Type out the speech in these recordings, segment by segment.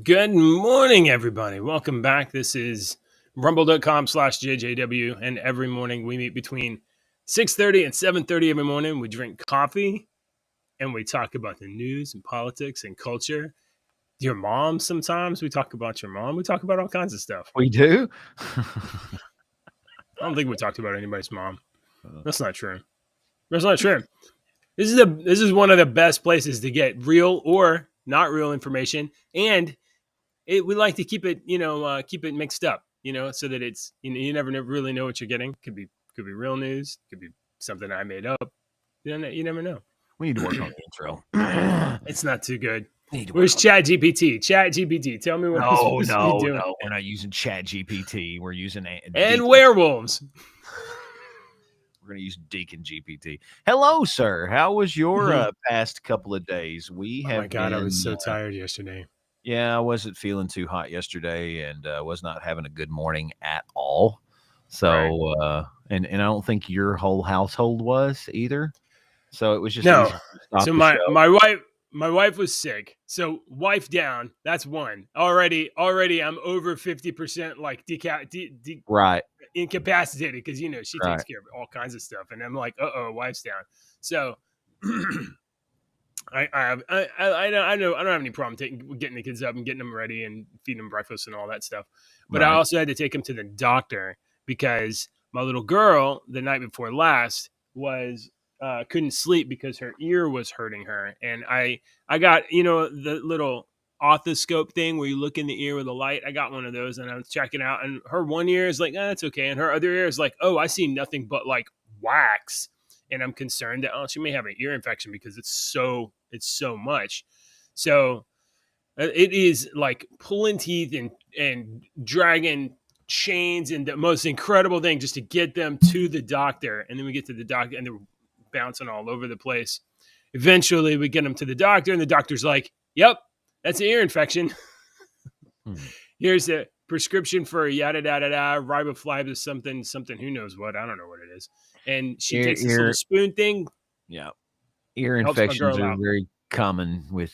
Good morning, everybody. Welcome back. This is rumble.com/JJW. And every morning we meet between 6:30 and 7:30 every morning. We drink coffee and we talk about the news and politics and culture. Your mom, sometimes we talk about your mom. We talk about all kinds of stuff. We do? I don't think we talked about anybody's mom. That's not true. That's not true. This is one of the best places to get real or not real information, and we like to keep it, keep it mixed up, so that it's, you never really know what you're getting. Could be real news, could be something I made up. You never know. We need to work on the intro. It's not too good. Where's Chat GPT? Chat GPT, tell me what I'm supposed to be doing. No, we're not using Chat GPT. We're using and werewolves. We're going to use Deacon GPT. Hello, sir. How was your past couple of days? Oh my God, I was so tired yesterday. Yeah, I wasn't feeling too hot yesterday and was not having a good morning at all. So, right. And I don't think your whole household was either. So it was just no. So my wife was sick. So wife down. That's one. Already I'm over 50% like right. incapacitated because she takes care of all kinds of stuff, and I'm like, wife's down. So I know I don't have any problem getting the kids up and getting them ready and feeding them breakfast and all that stuff. But I also had to take them to the doctor because my little girl the night before last was couldn't sleep because her ear was hurting her, and I got the little otoscope thing where you look in the ear with a light. I got one of those, and I was checking out, and her one ear is like, that's okay, and her other ear is like, I see nothing but like wax. And I'm concerned that she may have an ear infection because it's so much. So it is like pulling teeth and dragging chains and the most incredible thing just to get them to the doctor. And then we get to the doctor and they're bouncing all over the place. Eventually we get them to the doctor and the doctor's like, yep, that's an ear infection. Here's a prescription for yada yada yada, riboflavin, something, who knows what. I don't know what it is. And she takes this little spoon thing. Yeah. Ear infections are very common with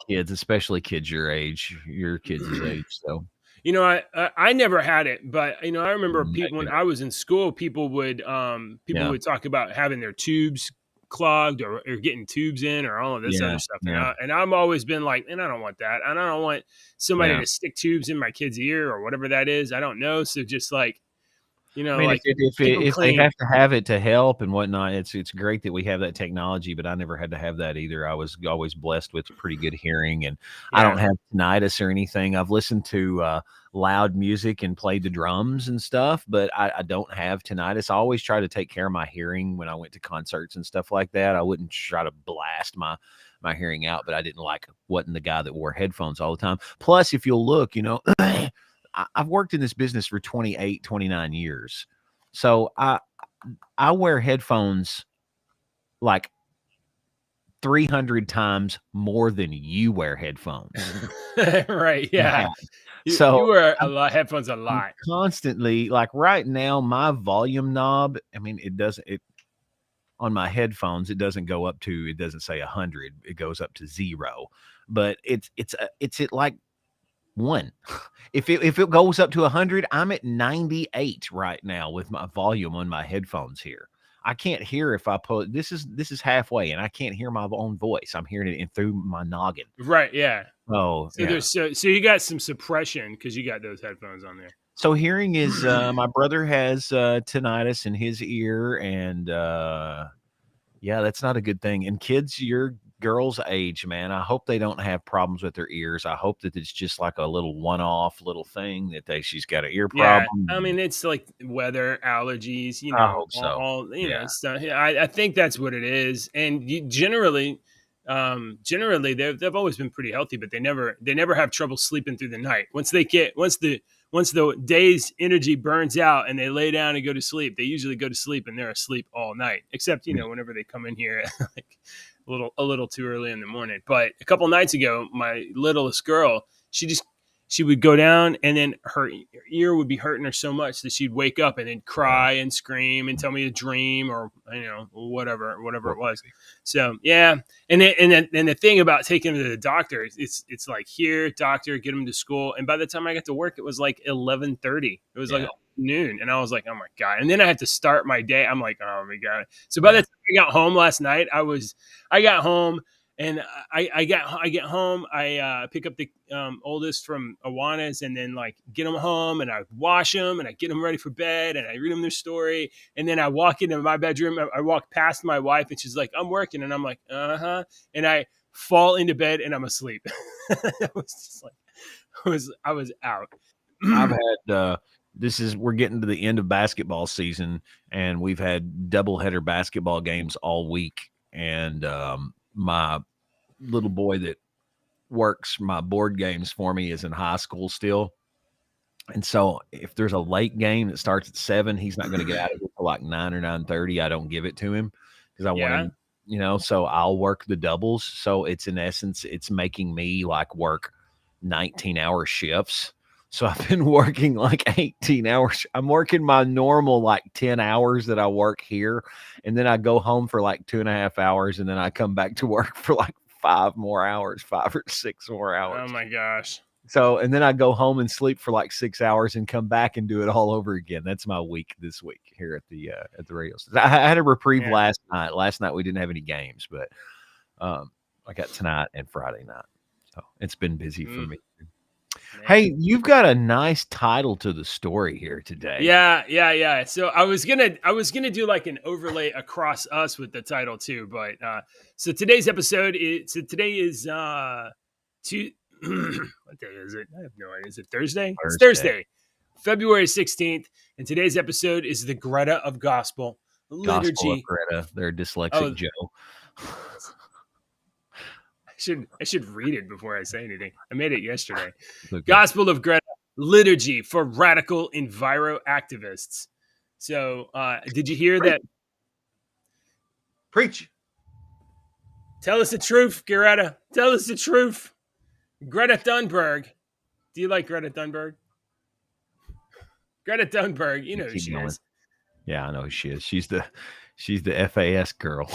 kids, especially kids your age, your kids' age. So, I never had it, but I remember people when I was in school, people would talk about having their tubes clogged or getting tubes in or all of this other stuff. And I've always been like, and I don't want that. And I don't want somebody to stick tubes in my kid's ear or whatever that is. I don't know. So just like, I mean, like if they have to have it to help and whatnot, it's great that we have that technology, but I never had to have that either. I was always blessed with pretty good hearing, and I don't have tinnitus or anything. I've listened to loud music and played the drums and stuff, but I don't have tinnitus. I always try to take care of my hearing when I went to concerts and stuff like that. I wouldn't try to blast my hearing out, but I wasn't the guy that wore headphones all the time. Plus, if you'll look, I've worked in this business for 28, 29 years. So I wear headphones like 300 times more than you wear headphones. Right. Yeah. So you wear headphones a lot. Constantly, like right now, my volume knob, I mean, on my headphones, it doesn't say 100. It goes up to 0. But it's at like 1. If it goes up to 100, I'm at 98 right now with my volume on my headphones here. I can't hear if I put this is halfway, and I can't hear my own voice. I'm hearing it in through my noggin. Right. Yeah. Oh, so you got some suppression because you got those headphones on there. So hearing is my brother has tinnitus in his ear, and that's not a good thing. And kids, your girls' age, man, I hope they don't have problems with their ears. I hope that it's just like a little one-off little thing that she's got an ear problem. I mean, it's like weather allergies, I hope so. All stuff. I think that's what it is. And generally they've always been pretty healthy, but they never have trouble sleeping through the night. Once the day's energy burns out and they lay down and go to sleep, they usually go to sleep and they're asleep all night, except whenever they come in here like a little too early in the morning. But a couple nights ago, my littlest girl, she she would go down, and then her ear would be hurting her so much that she'd wake up and then cry and scream and tell me a dream or whatever it was. So yeah, and the thing about taking him to the doctor, it's like, here, doctor, get him to school, and by the time I got to work, it was like 11:30. It was like noon, and I was like, oh my god. And then I had to start my day. I'm like, oh my god. So by the time I got home last night, I got home. And I get home, I pick up the oldest from Awanas, and then like get them home, and I wash them, and I get them ready for bed, and I read them their story, and then I walk into my bedroom. I walk past my wife, and she's like, "I'm working," and I'm like, and I fall into bed, and I'm asleep. I was just like, I was out. I've had we're getting to the end of basketball season, and we've had doubleheader basketball games all week, and my little boy that works my board games for me is in high school still. And so if there's a late game that starts at 7, he's not going to get out of it till like 9 or 9:30. I don't give it to him because I want him, so I'll work the doubles. So it's, in essence, it's making me like work 19-hour shifts. So I've been working like 18 hours. I'm working my normal like 10 hours that I work here. And then I go home for like 2.5 hours. And then I come back to work for like 5 or 6 more hours. Oh my gosh. So, and then I go home and sleep for like 6 hours and come back and do it all over again. That's my week this week here at the radio station. I had a reprieve last night. Last night we didn't have any games, but I got tonight and Friday night. So it's been busy for me. Man. Hey, you've got a nice title to the story here today. Yeah. So I was gonna do like an overlay across us with the title too, but so today's episode is what day is it? I have no idea. Is it Thursday? It's Thursday, February 16th, and today's episode is the Greta of Gospel Liturgy. Gospel of Greta. They're dyslexic Joe. I should read it before I say anything. I made it yesterday. Okay. Gospel of Greta, Liturgy for Radical Enviro-Activists. So, did you hear that? Preach. Tell us the truth, Greta. Tell us the truth. Greta Thunberg. Do you like Greta Thunberg? Greta Thunberg, you know who she is. Yeah, I know who she is. She's the FAS girl.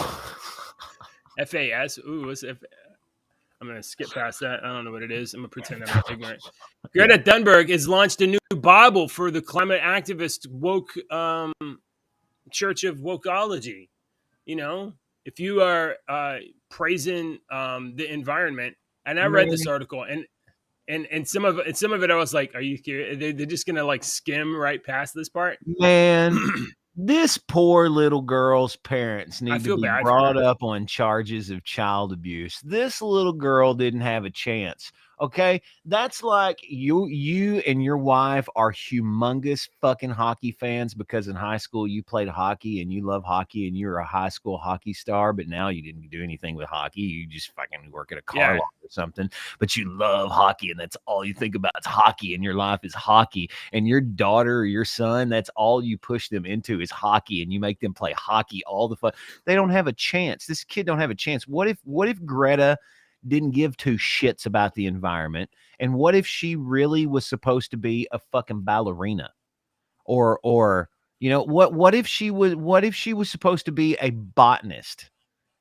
FAS? Ooh, what's FAS? I'm going to skip past that. I don't know what it is. I'm going to pretend I'm not ignorant. Greta Thunberg has launched a new Bible for the climate activist woke Church of Wokeology. If you are praising the environment, and I read this article, and some of it I was like, are you kidding? They're just going to like skim right past this part? Man. This poor little girl's parents need to be brought up on charges of child abuse. This little girl didn't have a chance. Okay, that's like you and your wife are humongous fucking hockey fans because in high school you played hockey and you love hockey and you're a high school hockey star, but now you didn't do anything with hockey. You just fucking work at a car lot or something, but you love hockey and that's all you think about is hockey and your life is hockey. And your daughter or your son, that's all you push them into is hockey, and you make them play hockey all the fun. They don't have a chance. This kid don't have a chance. What if Greta didn't give two shits about the environment? And what if she really was supposed to be a fucking ballerina? Or what if she was supposed to be a botanist?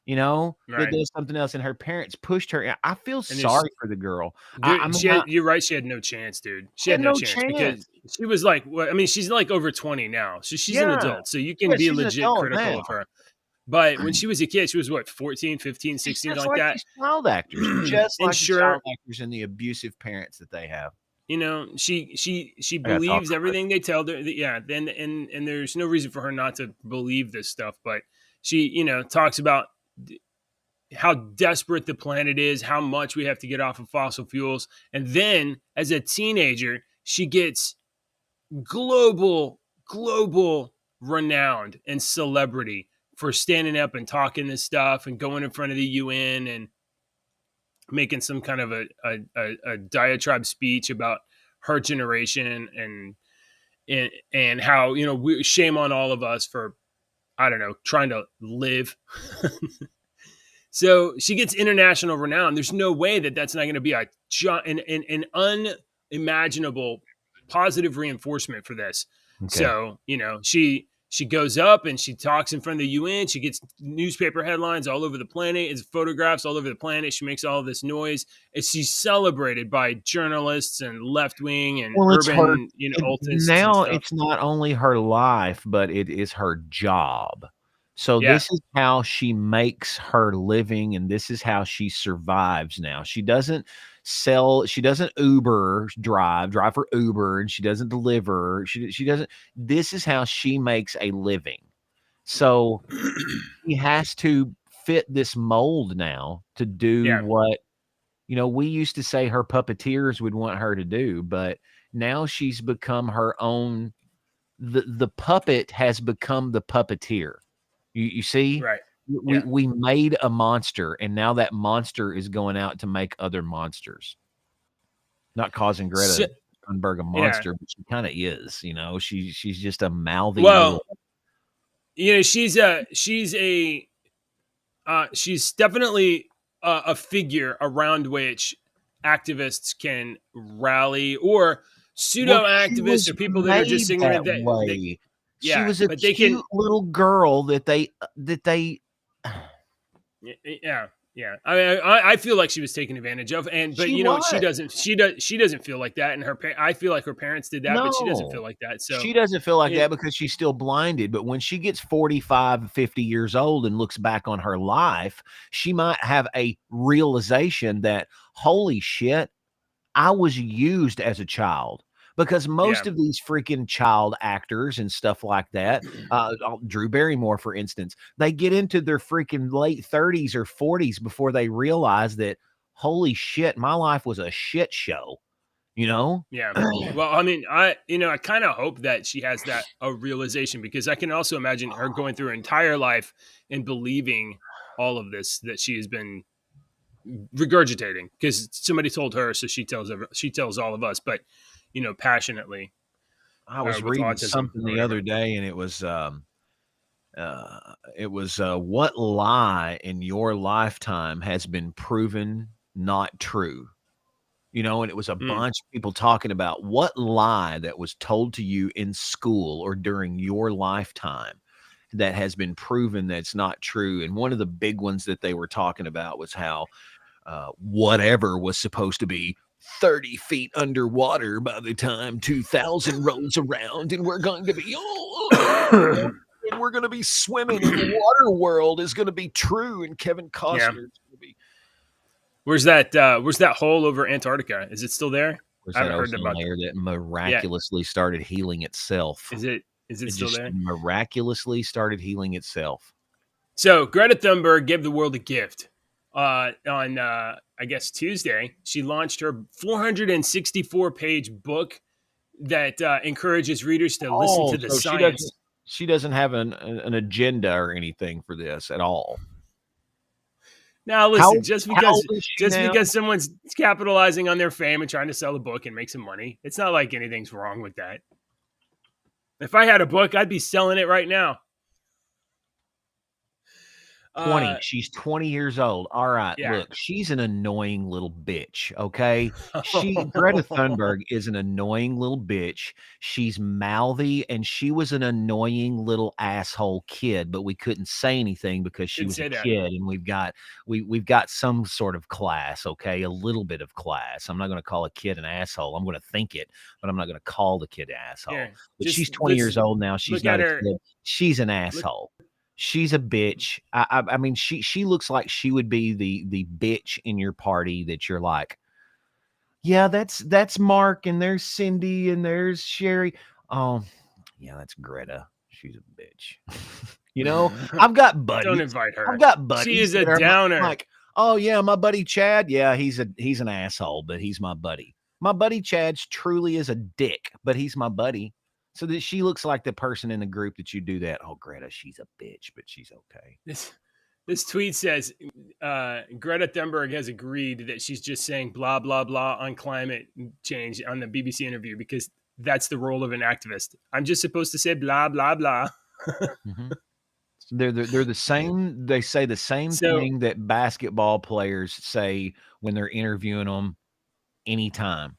That does something else, and her parents pushed her. I feel sorry for the girl. Dude, you're right. She had no chance, dude. She had no chance because she was like, she's like over 20 now, so she's an adult. So you can be legit critical of her. But when she was a kid, she was 14, 15, 16, just like that. These child actors, just like the child actors and the abusive parents that they have. She believes everything they tell her. Yeah, and there's no reason for her not to believe this stuff. But she, talks about how desperate the planet is, how much we have to get off of fossil fuels, and then as a teenager, she gets global renowned and celebrity for standing up and talking this stuff and going in front of the UN and making some kind of a diatribe speech about her generation and how, shame on all of us for, I don't know, trying to live. So she gets international renown. There's no way that that's not going to be an imaginable positive reinforcement for this. Okay. So, she goes up and she talks in front of the UN. She gets newspaper headlines all over the planet. It's photographs all over the planet. She makes all this noise. And she's celebrated by journalists and left wing and It's her. urban, ultists and Now stuff. it's not only her life, but it is her job. So Yeah. this is how she makes her living, and this is how she survives now. She doesn't Uber drive for Uber, and she doesn't deliver. She doesn't. This is how she makes a living. So she has to fit this mold now to do what, we used to say her puppeteers would want her to do, but now she's become her own. The puppet has become the puppeteer. You see? Right. We made a monster, and now that monster is going out to make other monsters. Not causing Greta Thunberg a monster, but she kind of is. She's just a mouthy. Well, she's definitely a figure around which activists can rally, or pseudo activists, or people that are just ignorant that way. She was a cute little girl that they Yeah. I mean, I feel like she was taken advantage of, but she doesn't feel like that, and I feel like her parents did that, but she doesn't feel like that. So she doesn't feel like that because she's still blinded. But when she gets 45, 50 years old and looks back on her life, she might have a realization that, holy shit, I was used as a child. Because most of these freaking child actors and stuff like that, Drew Barrymore, for instance, they get into their freaking late 30s or 40s before they realize that, holy shit, my life was a shit show, Yeah. Well, I mean, I kind of hope that she has a realization, because I can also imagine her going through her entire life and believing all of this that she has been regurgitating because somebody told her, so she tells all of us, but passionately. I was reading something the other day, and it was what lie in your lifetime has been proven not true? And it was a bunch of people talking about what lie that was told to you in school or during your lifetime that has been proven that's not true. And one of the big ones that they were talking about was how whatever was supposed to be 30 feet underwater by the time 2000 rolls around, and we're going to be and we're going to be swimming in the water world is going to be true, and Kevin Costner is going to be. Where's that hole over Antarctica? Is it still there? I haven't heard about that miraculously started healing itself. Is it still there? Miraculously started healing itself. So Greta Thunberg gave the world a gift. On I guess Tuesday, she launched her 464-page book that encourages readers to listen to the science. She doesn't have an agenda or anything for this at all. Now listen, just because someone's capitalizing on their fame and trying to sell a book and make some money, it's not like anything's wrong with that. If I had a book, I'd be selling it right now. 20. She's 20 years old. All right. Yeah. Look, she's an annoying little bitch. Okay. Greta Thunberg is an annoying little bitch. She's mouthy, and she was an annoying little asshole kid, but we couldn't say anything because she was a kid, and we've got some sort of class. Okay. A little bit of class. I'm not going to call a kid an asshole. I'm going to think it, but I'm not going to call the kid an asshole. Yeah, but she's 20 years old now. She's not a kid. She's an asshole. She's a bitch. I mean, she looks like she would be the bitch in your party that you're like, yeah, that's Mark, and there's Cindy, and there's Sherry. Oh, yeah, that's Greta. She's a bitch. I've got buddies. Don't invite her. I've got buddies. She is a downer. Like, oh yeah, my buddy Chad. Yeah, he's an asshole, but he's my buddy. My buddy Chad truly is a dick, but he's my buddy. So that she looks like the person in the group that you do that. Oh, Greta, she's a bitch, but she's okay. This tweet says Greta Thunberg has agreed that she's just saying blah, blah, blah on climate change on the BBC interview because that's the role of an activist. I'm just supposed to say blah, blah, blah. Mm-hmm. They're the same. They say the same thing that basketball players say when they're interviewing them anytime.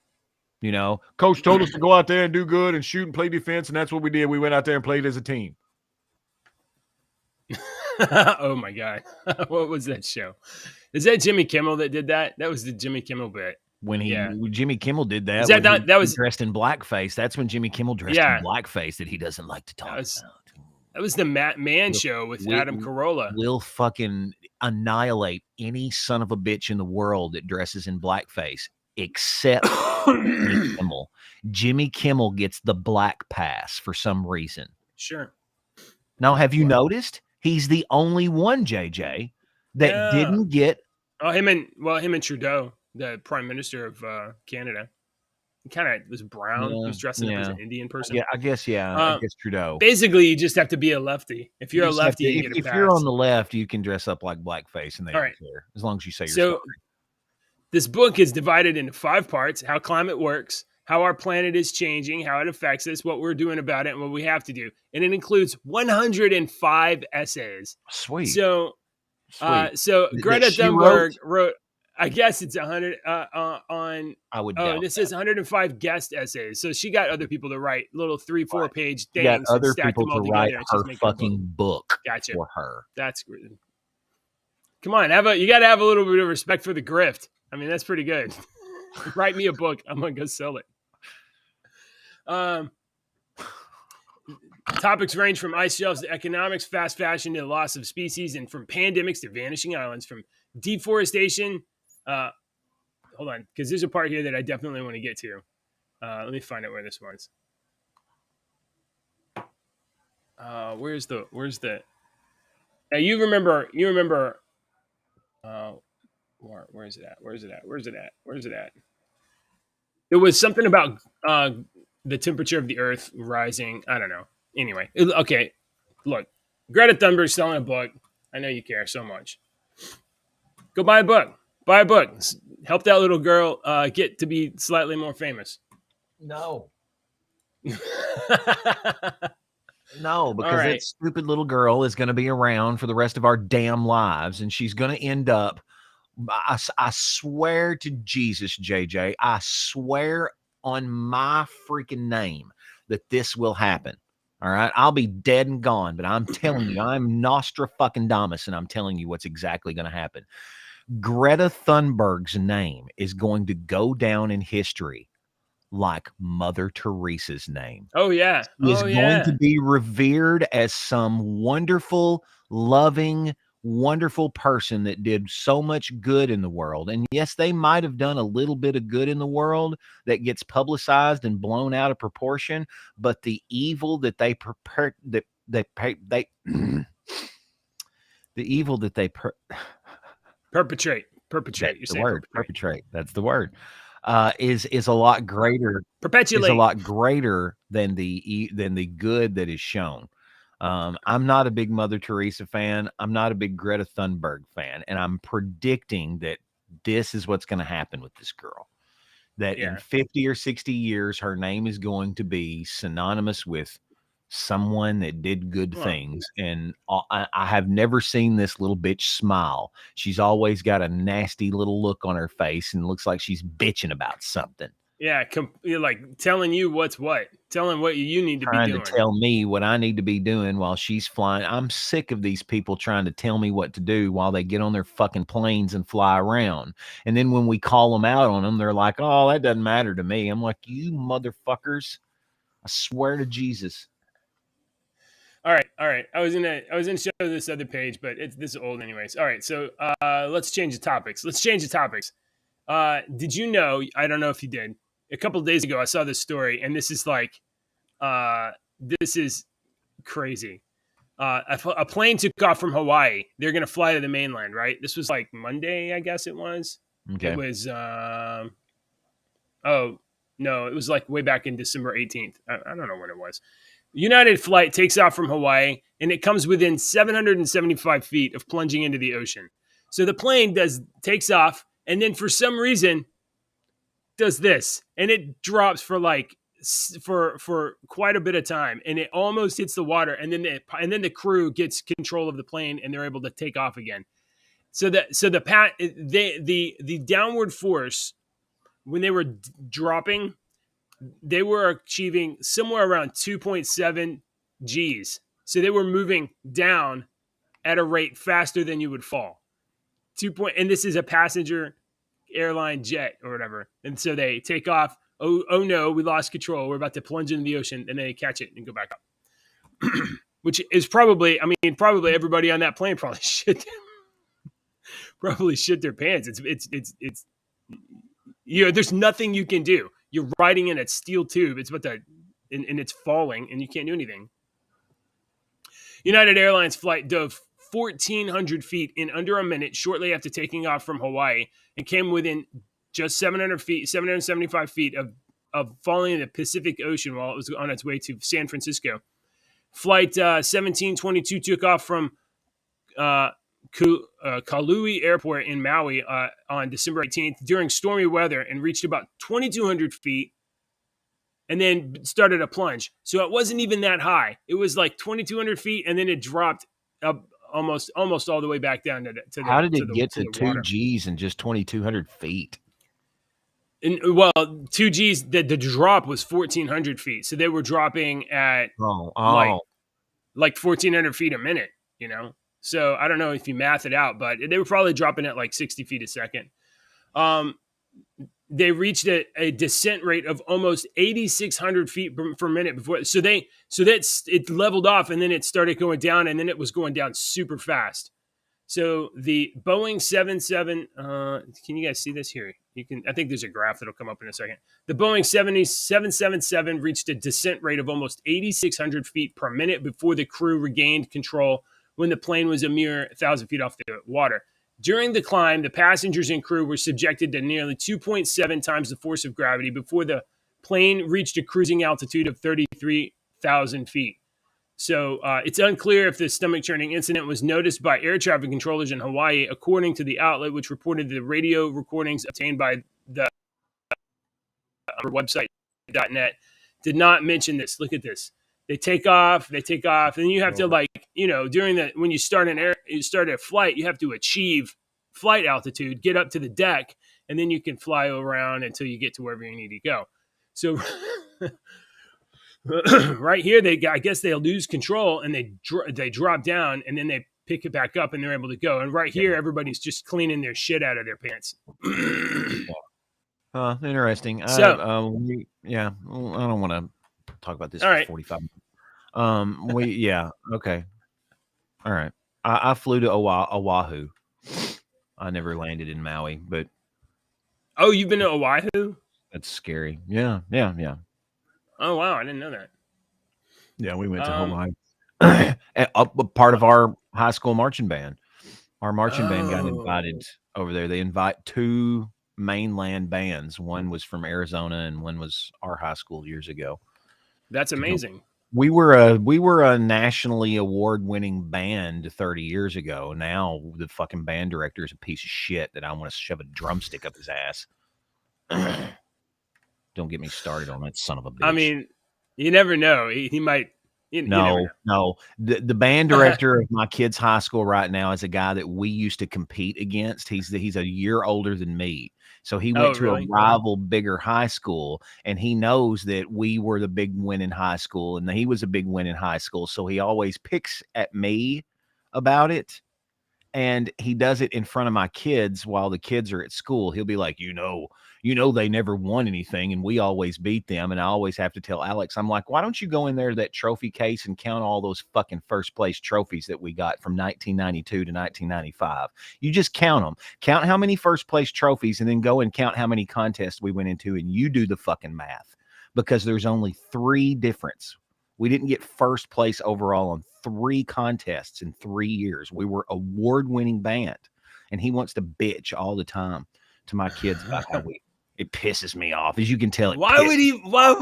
You know, coach told us to go out there and do good and shoot and play defense, and that's what we did. We went out there and played as a team. Oh my God. What was that show? Is that Jimmy Kimmel that did that? That was the Jimmy Kimmel bit. When Jimmy Kimmel did that, is that not, that was dressed in blackface. That's when Jimmy Kimmel dressed in blackface that he doesn't like to talk about. That was the Man Show with Adam Carolla. We'll fucking annihilate any son of a bitch in the world that dresses in blackface, except Jimmy Kimmel. Jimmy Kimmel gets the black pass for some reason. Sure. Now, have you noticed? He's the only one, JJ, that didn't get. Oh, him and Trudeau, the Prime Minister of Canada. He kind of was brown. He was dressing up as an Indian person. Yeah, I guess Trudeau. Basically, you just have to be a lefty. If you're a lefty, you get a pass. If you're on the left, you can dress up like blackface, and they don't care as long as you say you're sorry. This book is divided into 5 parts: how climate works, how our planet is changing, how it affects us, what we're doing about it, and what we have to do. And it includes 105 essays. Sweet. So Greta Thunberg wrote, I guess it's 100 on. I would. Oh, this is 105 guest essays. So she got other people to write little 3-4 page things. Got other people to write her fucking book. Gotcha. For her. That's good. Come on, you got to have a little bit of respect for the grift. I mean, that's pretty good. Write me a book. I'm gonna go sell it. Topics range from ice shelves to economics, fast fashion to the loss of species, and from pandemics to vanishing islands, from deforestation. Hold on, because there's a part here that I definitely want to get to. Let me find out where this was. Where's the? Now you remember. Where is it at? It was something about the temperature of the Earth rising. I don't know. Anyway, okay. Look, Greta Thunberg's selling a book. I know you care so much. Go buy a book. Buy a book. Help that little girl get to be slightly more famous. No. No, because that stupid little girl is going to be around for the rest of our damn lives, and she's going to end up. I swear to Jesus, JJ, I swear on my freaking name that this will happen. All right, I'll be dead and gone, but I'm telling you, I'm Nostradamus, and I'm telling you what's exactly going to happen. Greta Thunberg's name is going to go down in history like Mother Teresa's name. Oh, yeah. She is going to be revered as some wonderful, loving, wonderful person that did so much good in the world. And yes, they might have done a little bit of good in the world that gets publicized and blown out of proportion, but the evil that the evil that they perpetrate. That's the word. Perpetrate. That's the word. Is a lot greater. Perpetuate. Is a lot greater than the good that is shown. I'm not a big Mother Teresa fan. I'm not a big Greta Thunberg fan, and I'm predicting that this is what's going to happen with this girl. That in 50 or 60 years, her name is going to be synonymous with someone that did good things. And I have never seen this little bitch smile. She's always got a nasty little look on her face and looks like she's bitching about something. Yeah, like telling you what's what. Telling what you need to be doing. Trying to tell me what I need to be doing while she's flying. I'm sick of these people trying to tell me what to do while they get on their fucking planes and fly around. And then when we call them out on them, they're like, oh, that doesn't matter to me. I'm like, you motherfuckers. I swear to Jesus. All right. I was gonna show this other page, but this is old anyways. All right, so let's change the topics. Did you know? I don't know if you did. A couple of days ago, I saw this story, and this is like, this is crazy. A plane took off from Hawaii. They're gonna fly to the mainland, right? This was like Monday, I guess it was. Okay. It was. Oh no, it was like way back in December 18th. I don't know when it was. United flight takes off from Hawaii, and it comes within 775 feet of plunging into the ocean. So the plane takes off, and then for some reason does this, and it drops for quite a bit of time, and it almost hits the water, and then the crew gets control of the plane, and they're able to take off again. So the downward force when they were dropping they were achieving somewhere around 2.7 Gs. So they were moving down at a rate faster than you would fall. And this is a passenger airline jet or whatever. And so they take off. Oh no, we lost control. We're about to plunge into the ocean, and they catch it and go back up. Which is probably everybody on that plane probably shit their pants. It's there's nothing you can do. You're riding in a steel tube. It's and it's falling, and you can't do anything. United Airlines flight dove 1,400 feet in under a minute shortly after taking off from Hawaii and came within just 775 feet of falling in the Pacific Ocean while it was on its way to San Francisco. Flight 1722 took off from Kaului Airport in Maui on December 18th during stormy weather and reached about 2,200 feet and then started a plunge. So it wasn't even that high. It was like 2,200 feet, and then it dropped up almost all the way back down to the. How did it get to 2 Gs and just 2,200 feet? And, well, 2 Gs, the drop was 1,400 feet. So they were dropping at like 1,400 feet a minute, So I don't know if you math it out, but they were probably dropping at like 60 feet a second. They reached a descent rate of almost 8,600 feet per minute before. So it leveled off, and then it started going down, and then it was going down super fast. So the Boeing 77, can you guys see this here? I think there's a graph that'll come up in a second. The Boeing 777 reached a descent rate of almost 8,600 feet per minute before the crew regained control when the plane was a mere 1,000 feet off the water. During the climb, the passengers and crew were subjected to nearly 2.7 times the force of gravity before the plane reached a cruising altitude of 33,000 feet. So it's unclear if the stomach-churning incident was noticed by air traffic controllers in Hawaii, according to the outlet, which reported the radio recordings obtained by the website.net did not mention this. Look at this. They take off, and you have to when you start a flight, you have to achieve flight altitude, get up to the deck, and then you can fly around until you get to wherever you need to go. So right here, I guess they lose control and they drop down, and then they pick it back up and they're able to go. And right here, everybody's just cleaning their shit out of their pants. Interesting. So, I don't want to talk about this for 45 minutes. Okay. All right. I flew to Oahu. I never landed in Maui, but. Oh, you've been to Oahu? That's scary. Yeah. Oh, wow. I didn't know that. Yeah, we went to Hawaii. Part of our high school marching band. Our marching band got invited over there. They invite 2 mainland bands. One was from Arizona and one was our high school years ago. That's amazing. We were a nationally award-winning band 30 years ago. Now the fucking band director is a piece of shit that I want to shove a drumstick up his ass. Don't get me started on that son of a bitch. I mean, you never know. He might. No. The band director of my kid's high school right now is a guy that we used to compete against. He's a year older than me. So he went to a rival bigger high school, and he knows that we were the big win in high school, and he was a big win in high school. So he always picks at me about it. And he does it in front of my kids while the kids are at school. He'll be like, they never won anything and we always beat them. And I always have to tell Alex, I'm like, why don't you go in there to that trophy case and count all those fucking first place trophies that we got from 1992 to 1995? You just count them. Count how many first place trophies and then go and count how many contests we went into, and you do the fucking math, because there's only 3 difference. We didn't get first place overall on 3 contests in 3 years. We were award-winning band, and he wants to bitch all the time to my kids about how it pisses me off. As you can tell, why would he? What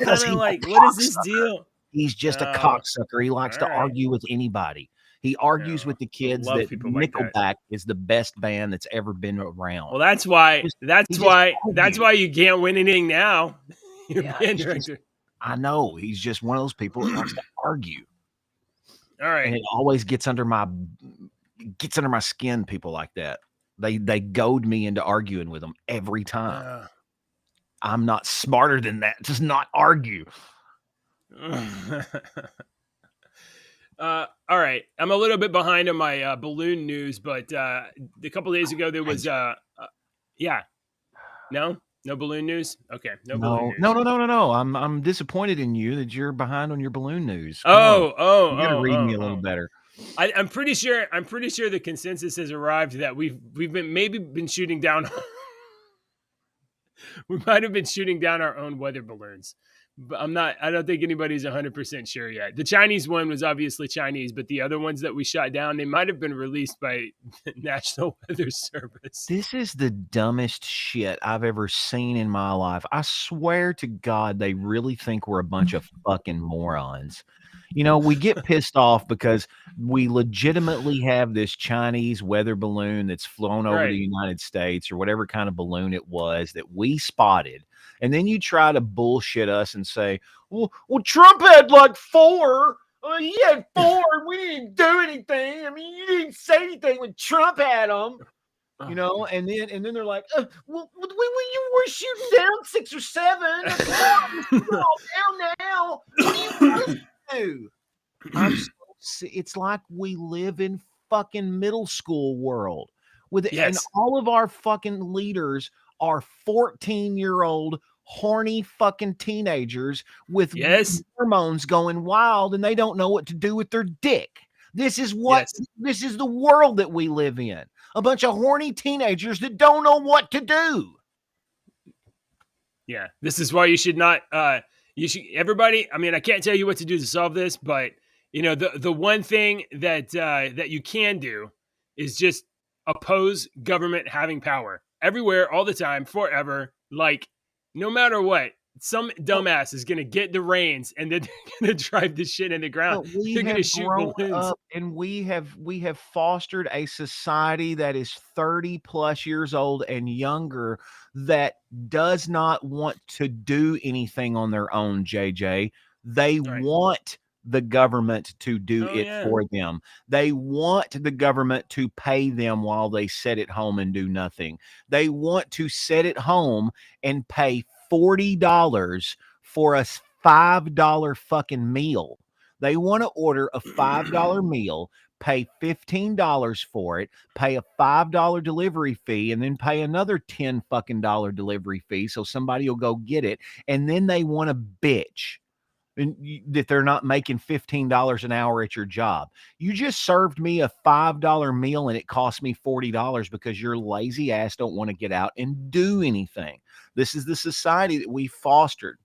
kind of what is this deal? He's just a cocksucker. He likes to argue with anybody. He argues with the kids that Nickelback is the best band that's ever been around. Well, that's why you can't win anything now. Band director. I know. He's just one of those people that likes to argue. All right. And it always gets under my skin, people like that. They goad me into arguing with them every time. I'm not smarter than that. Just not argue. All right, I'm a little bit behind on my balloon news, but a couple days ago there was yeah, no balloon news. Okay, no balloon news. No. I'm disappointed in you that you're behind on your balloon news. Come on, you got to read me a little better. I'm pretty sure the consensus has arrived that we've been shooting down. We might have been shooting down our own weather balloons, but I don't think anybody's 100% sure yet. The Chinese one was obviously Chinese, but the other ones that we shot down, they might have been released by the National Weather Service. This is the dumbest shit I've ever seen in my life. I swear to God, they really think we're a bunch of fucking morons. You know, we get pissed off because we legitimately have this Chinese weather balloon that's flown over the United States or whatever kind of balloon it was that we spotted. And then you try to bullshit us and say, well, Trump had like 4. He had 4 and we didn't do anything. I mean, you didn't say anything when Trump had them. You know, and then they're like, well, you were shooting down 6 or 7. All down now. What do you want to do? It's like we live in fucking middle school world and all of our fucking leaders are 14-year-old horny fucking teenagers with hormones going wild, and they don't know what to do with their dick. This is the world that we live in. A bunch of horny teenagers that don't know what to do. Yeah, this is why you should not. Everybody. I mean, I can't tell you what to do to solve this, but you know, the one thing that you can do is just oppose government having power everywhere, all the time, forever. Like, no matter what, some dumbass is going to get the reins and then they're going to drive this shit in the ground. They're going to shoot balloons. And we have fostered a society that is 30 plus years old and younger that does not want to do anything on their own, JJ. They want the government to do for them. They want the government to pay them while they sit at home and do nothing. They want to sit at home and pay $40 for a $5 fucking meal. They want to order a $5 meal, pay $15 for it, pay a $5 delivery fee, and then pay another $10 fucking delivery fee so somebody will go get it. And then they want to bitch that they're not making $15 an hour at your job. You just served me a $5 meal and it cost me $40 because your lazy ass don't want to get out and do anything. This is the society that we fostered.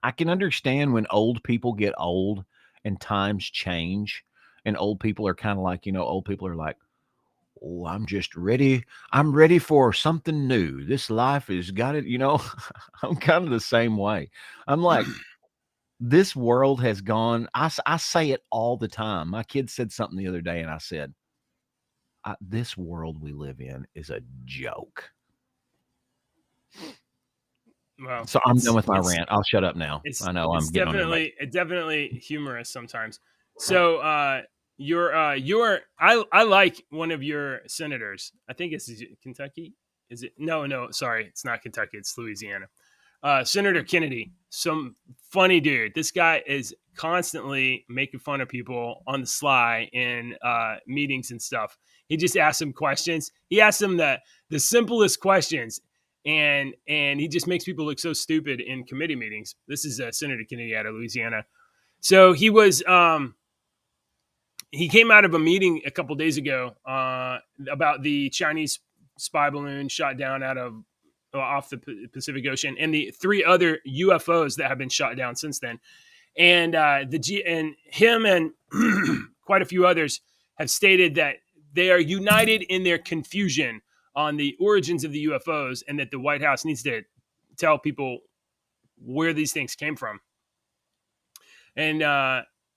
I can understand when old people get old and times change and old people are kind of like, you know, old people are like, oh, I'm just ready. I'm ready for something new. This life has got it. You know, I'm kind of the same way. I'm like, this world has gone. I say it all the time. My kid said something the other day and I said, this world we live in is a joke. Well, so I'm done with my rant. I'll shut up now. I know I'm getting definitely definitely humorous sometimes. So I like one of your senators. I think it's Kentucky. Is it? No, sorry, it's not Kentucky. It's Louisiana. Senator Kennedy, some funny dude. This guy is constantly making fun of people on the sly in meetings and stuff. He just asks them questions. He asks them the simplest questions, and he just makes people look so stupid in committee meetings. This is Senator Kennedy out of Louisiana. So he was he came out of a meeting a couple days ago about the Chinese spy balloon shot down off the Pacific Ocean, and the 3 other UFOs that have been shot down since then. And him and quite a few others have stated that they are united in their confusion on the origins of the UFOs, and that the White House needs to tell people where these things came from. And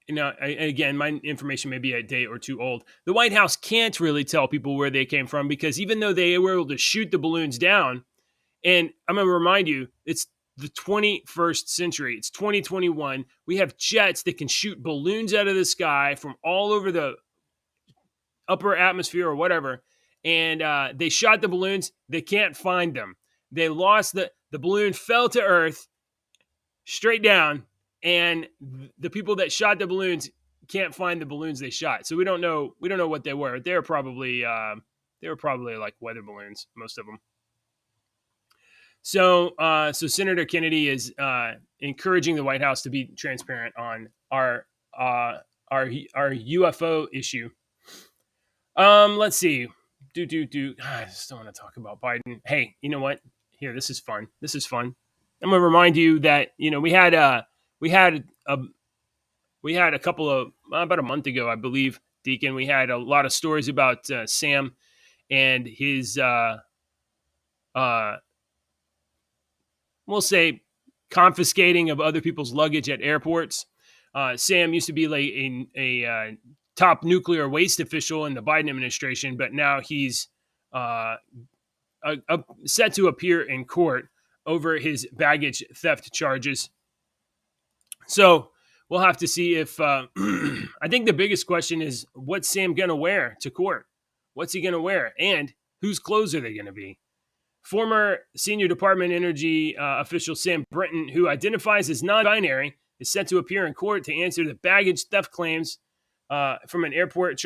again, my information may be a day or 2 old. The White House can't really tell people where they came from because even though they were able to shoot the balloons down, and I'm going to remind you, it's the 21st century. It's 2021. We have jets that can shoot balloons out of the sky from all over the upper atmosphere or whatever. And they shot the balloons. They can't find them. They lost The balloon fell to Earth straight down, and the people that shot the balloons can't find the balloons they shot. So we don't know what they were. They were probably like weather balloons, most of them. So Senator Kennedy is encouraging the White House to be transparent on our UFO issue. Let's see. I just don't want to talk about Biden. Hey, you know what? Here, this is fun. I'm gonna remind you that we had a couple of about a month ago, I believe, Deacon. We had a lot of stories about Sam and his we'll say confiscating of other people's luggage at airports. Sam used to be like a top nuclear waste official in the Biden administration, but now he's set to appear in court over his baggage theft charges. So we'll have to see if I think the biggest question is, what's Sam going to wear to court? What's he going to wear? And whose clothes are they going to be? Former senior Department of Energy official Sam Brinton, who identifies as non-binary, is set to appear in court to answer the baggage theft claims from an airport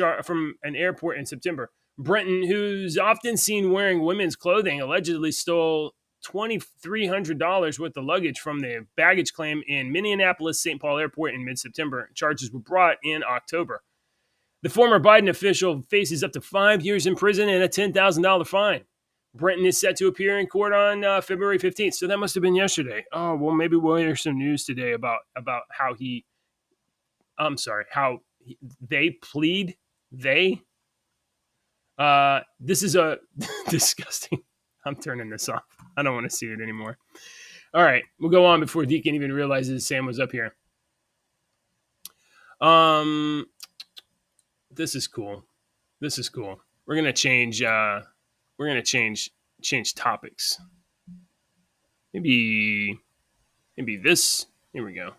in September. Brinton, who's often seen wearing women's clothing, allegedly stole $2,300 worth of luggage from the baggage claim in Minneapolis St. Paul Airport in mid-September. Charges were brought in October. The former Biden official faces up to 5 years in prison and a $10,000 fine. Brinton is set to appear in court on February 15th. So that must have been yesterday. Oh, well, maybe we'll hear some news today about how they plead. This is a disgusting. I'm turning this off. I don't want to see it anymore. All right, we'll go on before Deacon even realizes Sam was up here. This is cool. We're gonna change. We're gonna change topics. Maybe this. Here we go.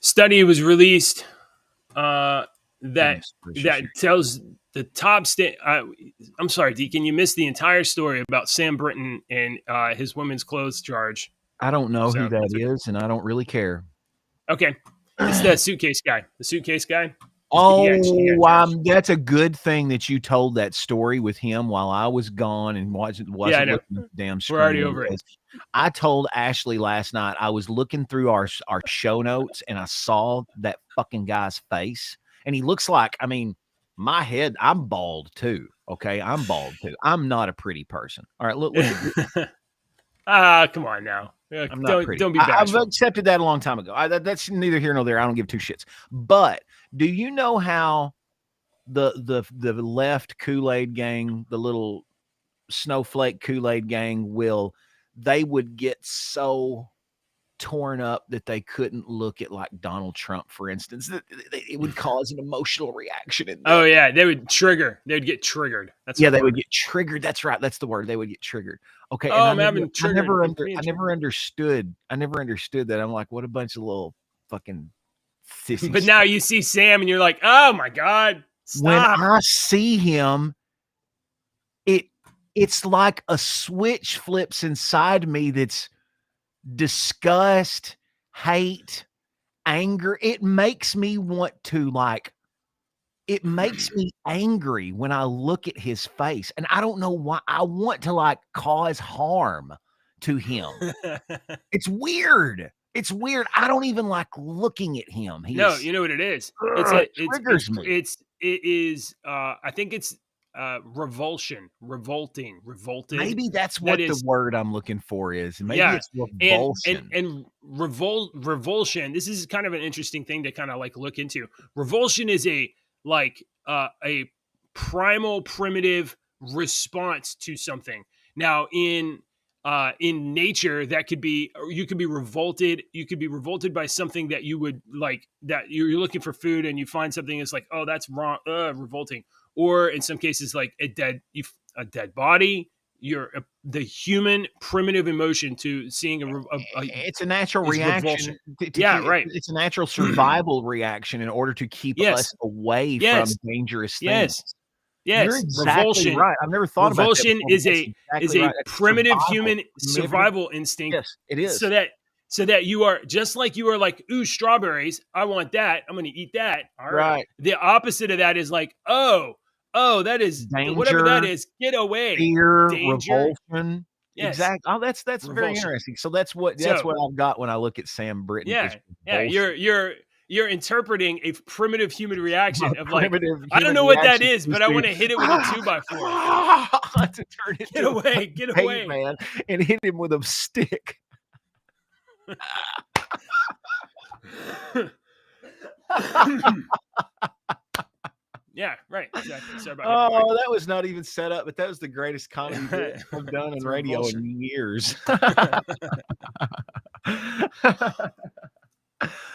Study was released that tells the top state. I'm sorry, Deacon, you missed the entire story about Sam Brinton and his women's clothes charge. I don't know who that is, and I don't really care. Okay, it's the suitcase guy. That's a good thing that you told that story with him while I was gone and wasn't looking at the damn screen. We're already over it. I told Ashley last night, I was looking through our show notes and I saw that fucking guy's face. And he looks like, my head, I'm bald too. Okay, I'm bald too. I'm not a pretty person. All right, look come on now. I'm not pretty. Don't be bashful. I've accepted that a long time ago. That's neither here nor there. I don't give two shits. But do you know how the left Kool-Aid gang, the little snowflake Kool-Aid gang, they would get so torn up that they couldn't look at like Donald Trump, for instance. It would cause an emotional reaction. Oh yeah, they would trigger. They would get triggered. They would get triggered. That's right. That's the word. They would get triggered. Okay. Oh, I never understood that. I'm like, what a bunch of little fucking sissies. But now you see Sam and you're like, oh my God, stop. When I see him, it's like a switch flips inside me that's disgust, hate, anger. It makes me want to it makes me angry when I look at his face. And I don't know why. I want to cause harm to him. It's weird. I don't even like looking at him. You know what it is? It triggers me. I think it's revolting. Maybe that's what the word I'm looking for is. Maybe it's revulsion. And revulsion. This is kind of an interesting thing to kind of look into. Revulsion is a primal, primitive response to something. Now, in nature, that could be, you could be revolted. You could be revolted by something that you would that you're looking for food and you find something that's oh, that's wrong, revolting. Or in some cases, a dead body. The human primitive emotion to seeing it's a natural reaction. Right. It's a natural survival reaction in order to keep us away from dangerous things. Yes, You're exactly revulsion. right. I've never thought about that Revulsion before, is that's a exactly right. That's primitive survival. human survival instinct. Yes, it is. So that you are just like you are like, ooh, strawberries. I want that. I'm going to eat that. All right. The opposite of that is like, oh, that is danger, whatever that is. Get away. Fear, Danger. revulsion. Yes. Exactly. Oh, that's very interesting. So that's what I've got when I look at Sam Britton. Yeah. You're interpreting a primitive human reaction of like, I don't know what that is, but I want to hit it with a 2x4. To turn it get away, man, and hit him with a stick. Yeah, right. Exactly. Sorry about that was not even set up, but that was the greatest comedy bit I've done in radio in years. All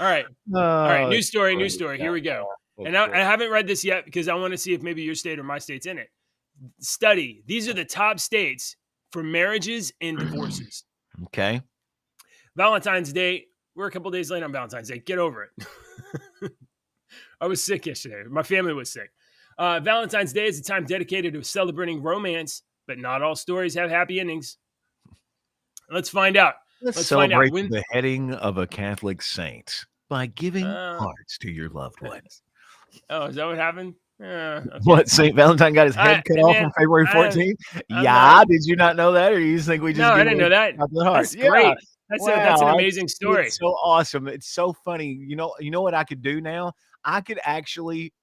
right. New story. Here we go. And I haven't read this yet because I want to see if maybe your state or my state's in it. Study. These are the top states for marriages and divorces. Okay. Valentine's Day. We're a couple days late on Valentine's Day. Get over it. I was sick yesterday. My family was sick. Valentine's Day is a time dedicated to celebrating romance, but not all stories have happy endings. Let's find out. Let's celebrate the beheading of a Catholic saint by giving hearts to your loved ones. Oh, is that what happened? Okay. What, St. Valentine got his head cut off on February 14th? Did you not know that? Or you just think we just No, I didn't know that. That's great. That's an amazing story. It's so awesome. It's so funny. You know what I could do now? I could actually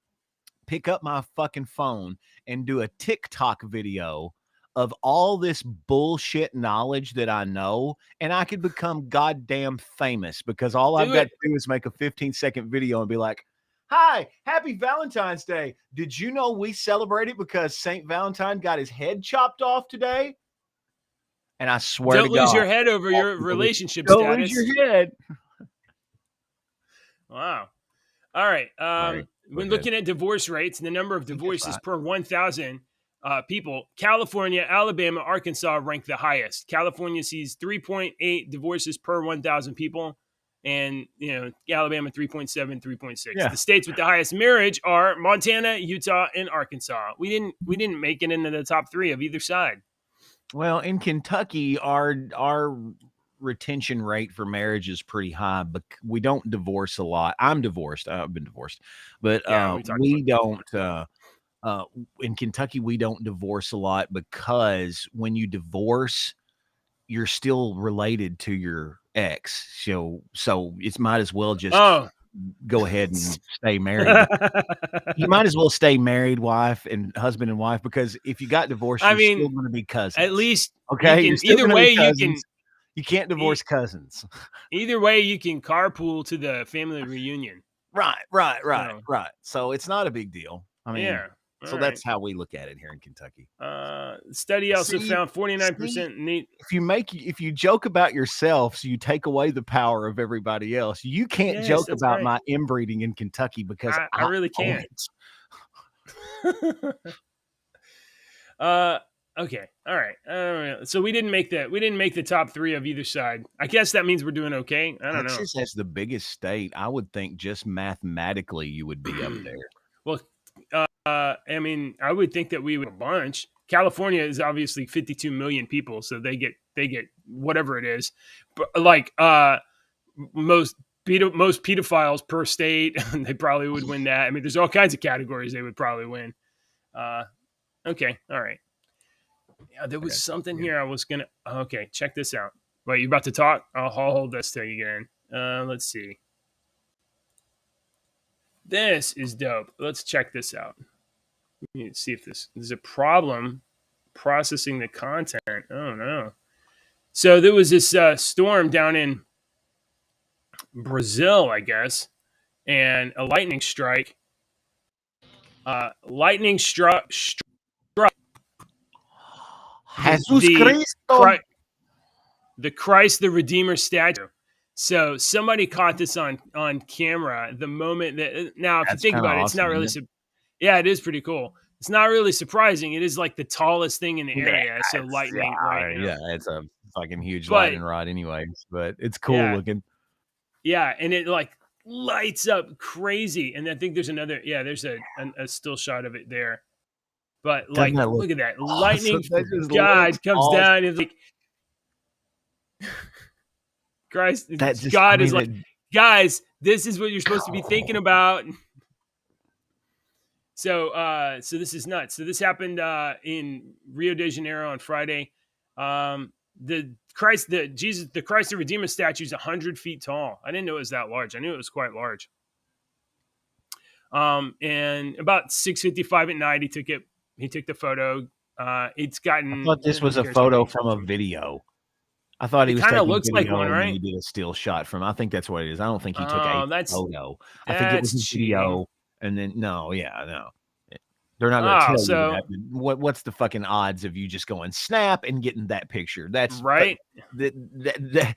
pick up my fucking phone and do a TikTok video of all this bullshit knowledge that I know, and I could become goddamn famous because all I've got to do is make a 15-second video and be like, hi, happy Valentine's Day. Did you know we celebrate it because St. Valentine got his head chopped off today? And I swear to God. Don't lose your head over your relationship status. Don't lose your head. Wow. All right. When looking at divorce rates and the number of divorces per 1,000 people, California, Alabama, Arkansas rank the highest. California sees 3.8 divorces per 1,000 people, and Alabama 3.7, 3.6. Yeah. The states with the highest marriage are Montana, Utah, and Arkansas. We didn't make it into the top 3 of either side. Well, in Kentucky, our retention rate for marriage is pretty high, but we don't divorce a lot. I'm divorced. I've been divorced, but we don't. In Kentucky, we don't divorce a lot because when you divorce, you're still related to your ex. So it might as well just go ahead and stay married. You might as well stay married, wife and husband and wife, because if you got divorced, you're still going to be cousins. At least, okay. Either way, you can't divorce cousins. Either way, you can carpool to the family reunion. Right. So it's not a big deal. I mean, so that's how we look at it here in Kentucky. Study also found 49% need. If you joke about yourself, so you take away the power of everybody else. You can't joke about my inbreeding in Kentucky because I really can't. Okay. All right. So we didn't make the top 3 of either side. I guess that means we're doing okay. I don't know. Texas has the biggest state. I would think just mathematically you would be up there. Well, I mean, I would think that we would a bunch. California is obviously 52 million people, so they get whatever it is. But like most pedophiles per state, they probably would win that. I mean, there's all kinds of categories they would probably win. Okay, all right. Yeah, there was something here I was gonna. Okay, check this out. Wait, you about to talk? I'll hold this thing again. Let's see. This is dope. Let's check this out. Let's see if there's a problem processing the content. Oh no. So there was this storm down in Brazil, I guess, and a lightning strike. Lightning struck Jesus Christo. The Christ the Redeemer statue. So somebody caught this on camera the moment that. Now, if you think about it, it's not really. Yeah, it is pretty cool. It's not really surprising. It is like the tallest thing in the area. So lightning, right? Yeah, it's a fucking huge lightning rod, anyways. But it's cool looking. Yeah, and it like lights up crazy. And I think there's another. Yeah, there's a still shot of it there. But like, look at that. Lightning from God comes awesome. down. It's like, Christ, God is like, guys, this is what you're supposed to be thinking about. So this is nuts. So this happened in Rio de Janeiro on Friday. The Christ the Redeemer statue is 100 feet tall. I didn't know it was that large. I knew it was quite large. And about 6:55 at night, he took the photo. It's gotten. I thought this was a photo from a video. I thought he was taking looks video like one, right? and he did a still shot from. I think that's what it is. I don't think he took a photo. I think it was a video. And then no. They're not going to tell you that. What's the fucking odds of you just going snap and getting that picture? That's right. The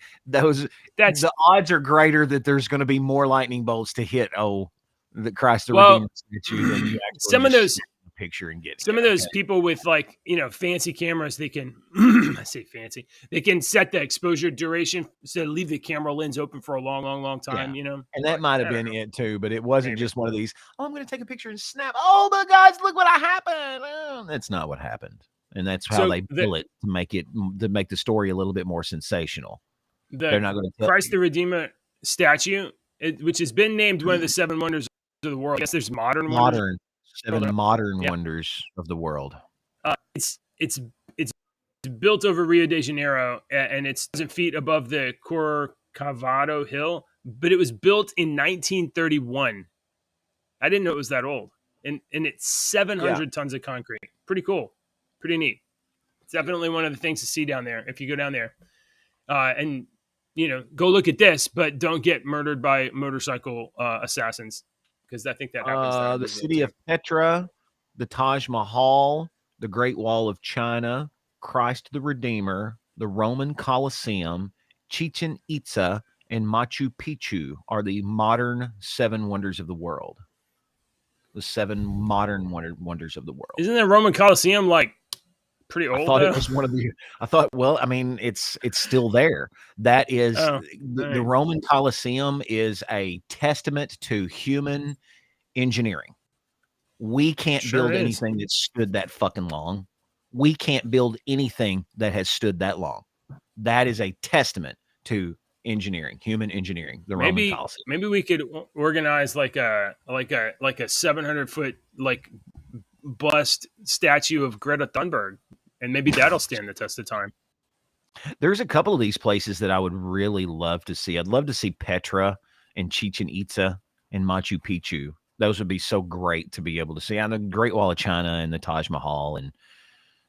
odds are greater that there's going to be more lightning bolts to hit. The Christ the Redeemer statue than you actually some of those picture and get some of those people with like fancy cameras. They can I say fancy. They can set the exposure duration so leave the camera lens open for a long time. And that might have been it too, but it wasn't just one of these. I'm going to take a picture and snap. Oh my God, look what happened. That's not what happened, and that's how they bill it to make the story a little bit more sensational. They're not going to Christ the Redeemer statue, which has been named one of the 7 wonders of the world. I guess there's modern wonders of the world. It's built over Rio de Janeiro, and it's 1,000 feet above the Corcovado Hill, but it was built in 1931. I didn't know it was that old, and it's 700 tons of concrete. Pretty cool, pretty neat. It's definitely one of the things to see down there if you go down there, and go look at this, but don't get murdered by motorcycle assassins. Because I think that happens. The city of Petra, the Taj Mahal, the Great Wall of China, Christ the Redeemer, the Roman Colosseum, Chichen Itza, and Machu Picchu are the modern 7 wonders of the world. The 7 modern wonders of the world. Isn't the Roman Colosseum like pretty old? I thought it was one of the. I thought, well, I mean, it's still there. That is the Roman Colosseum is a testament to human engineering. We can't build anything that stood that fucking long. We can't build anything that has stood that long. That is a testament to engineering, human engineering. The Roman Colosseum. Maybe we could organize like a 700-foot like bust statue of Greta Thunberg. And maybe that'll stand the test of time. There's a couple of these places that I would really love to see. I'd love to see Petra and Chichen Itza and Machu Picchu. Those would be so great to be able to see. On the Great Wall of China and the Taj Mahal and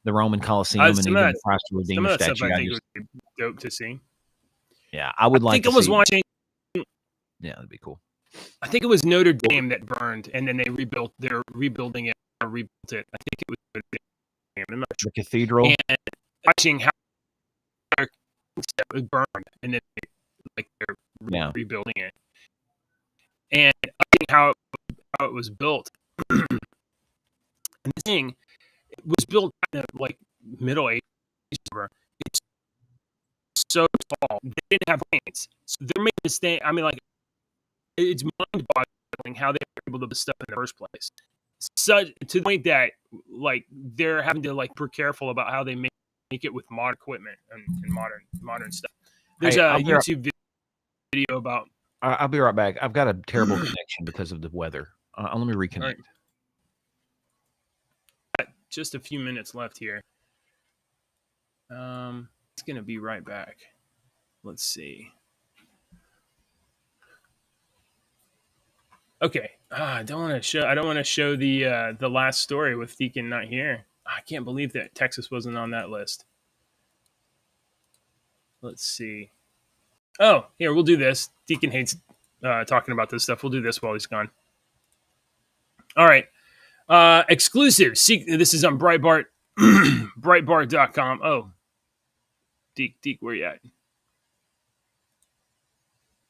the Roman Colosseum and even the Christ the Redeemer statue. Stuff I think would be dope to see. Yeah, I would like to see. I was watching. Yeah, that'd be cool. I think it was Notre Dame that burned, and then they rebuilt. They're rebuilding it or rebuilt it. I think it was Notre Dame. The cathedral, and watching how it was burned, and then they're rebuilding it, and I think how it was built. And the thing, it was built in the like Middle Ages. It's so tall. They didn't have planes, so they're making this thing. I mean, like it's mind-boggling how they were able to build stuff in the first place. Such to the point that like they're having to like be careful about how they make it with modern equipment and modern stuff. There's a YouTube video about. I'll be right back. I've got a terrible connection because of the weather. Let me reconnect. Right. Just a few minutes left here. It's gonna be right back. Let's see. Okay. I don't want to show the last story with Deacon not here. I can't believe that Texas wasn't on that list. Let's see. Oh, here, we'll do this. Deacon hates talking about this stuff. We'll do this while he's gone. All right. Exclusive. This is on Breitbart. Breitbart.com. Oh. Deke, where you at?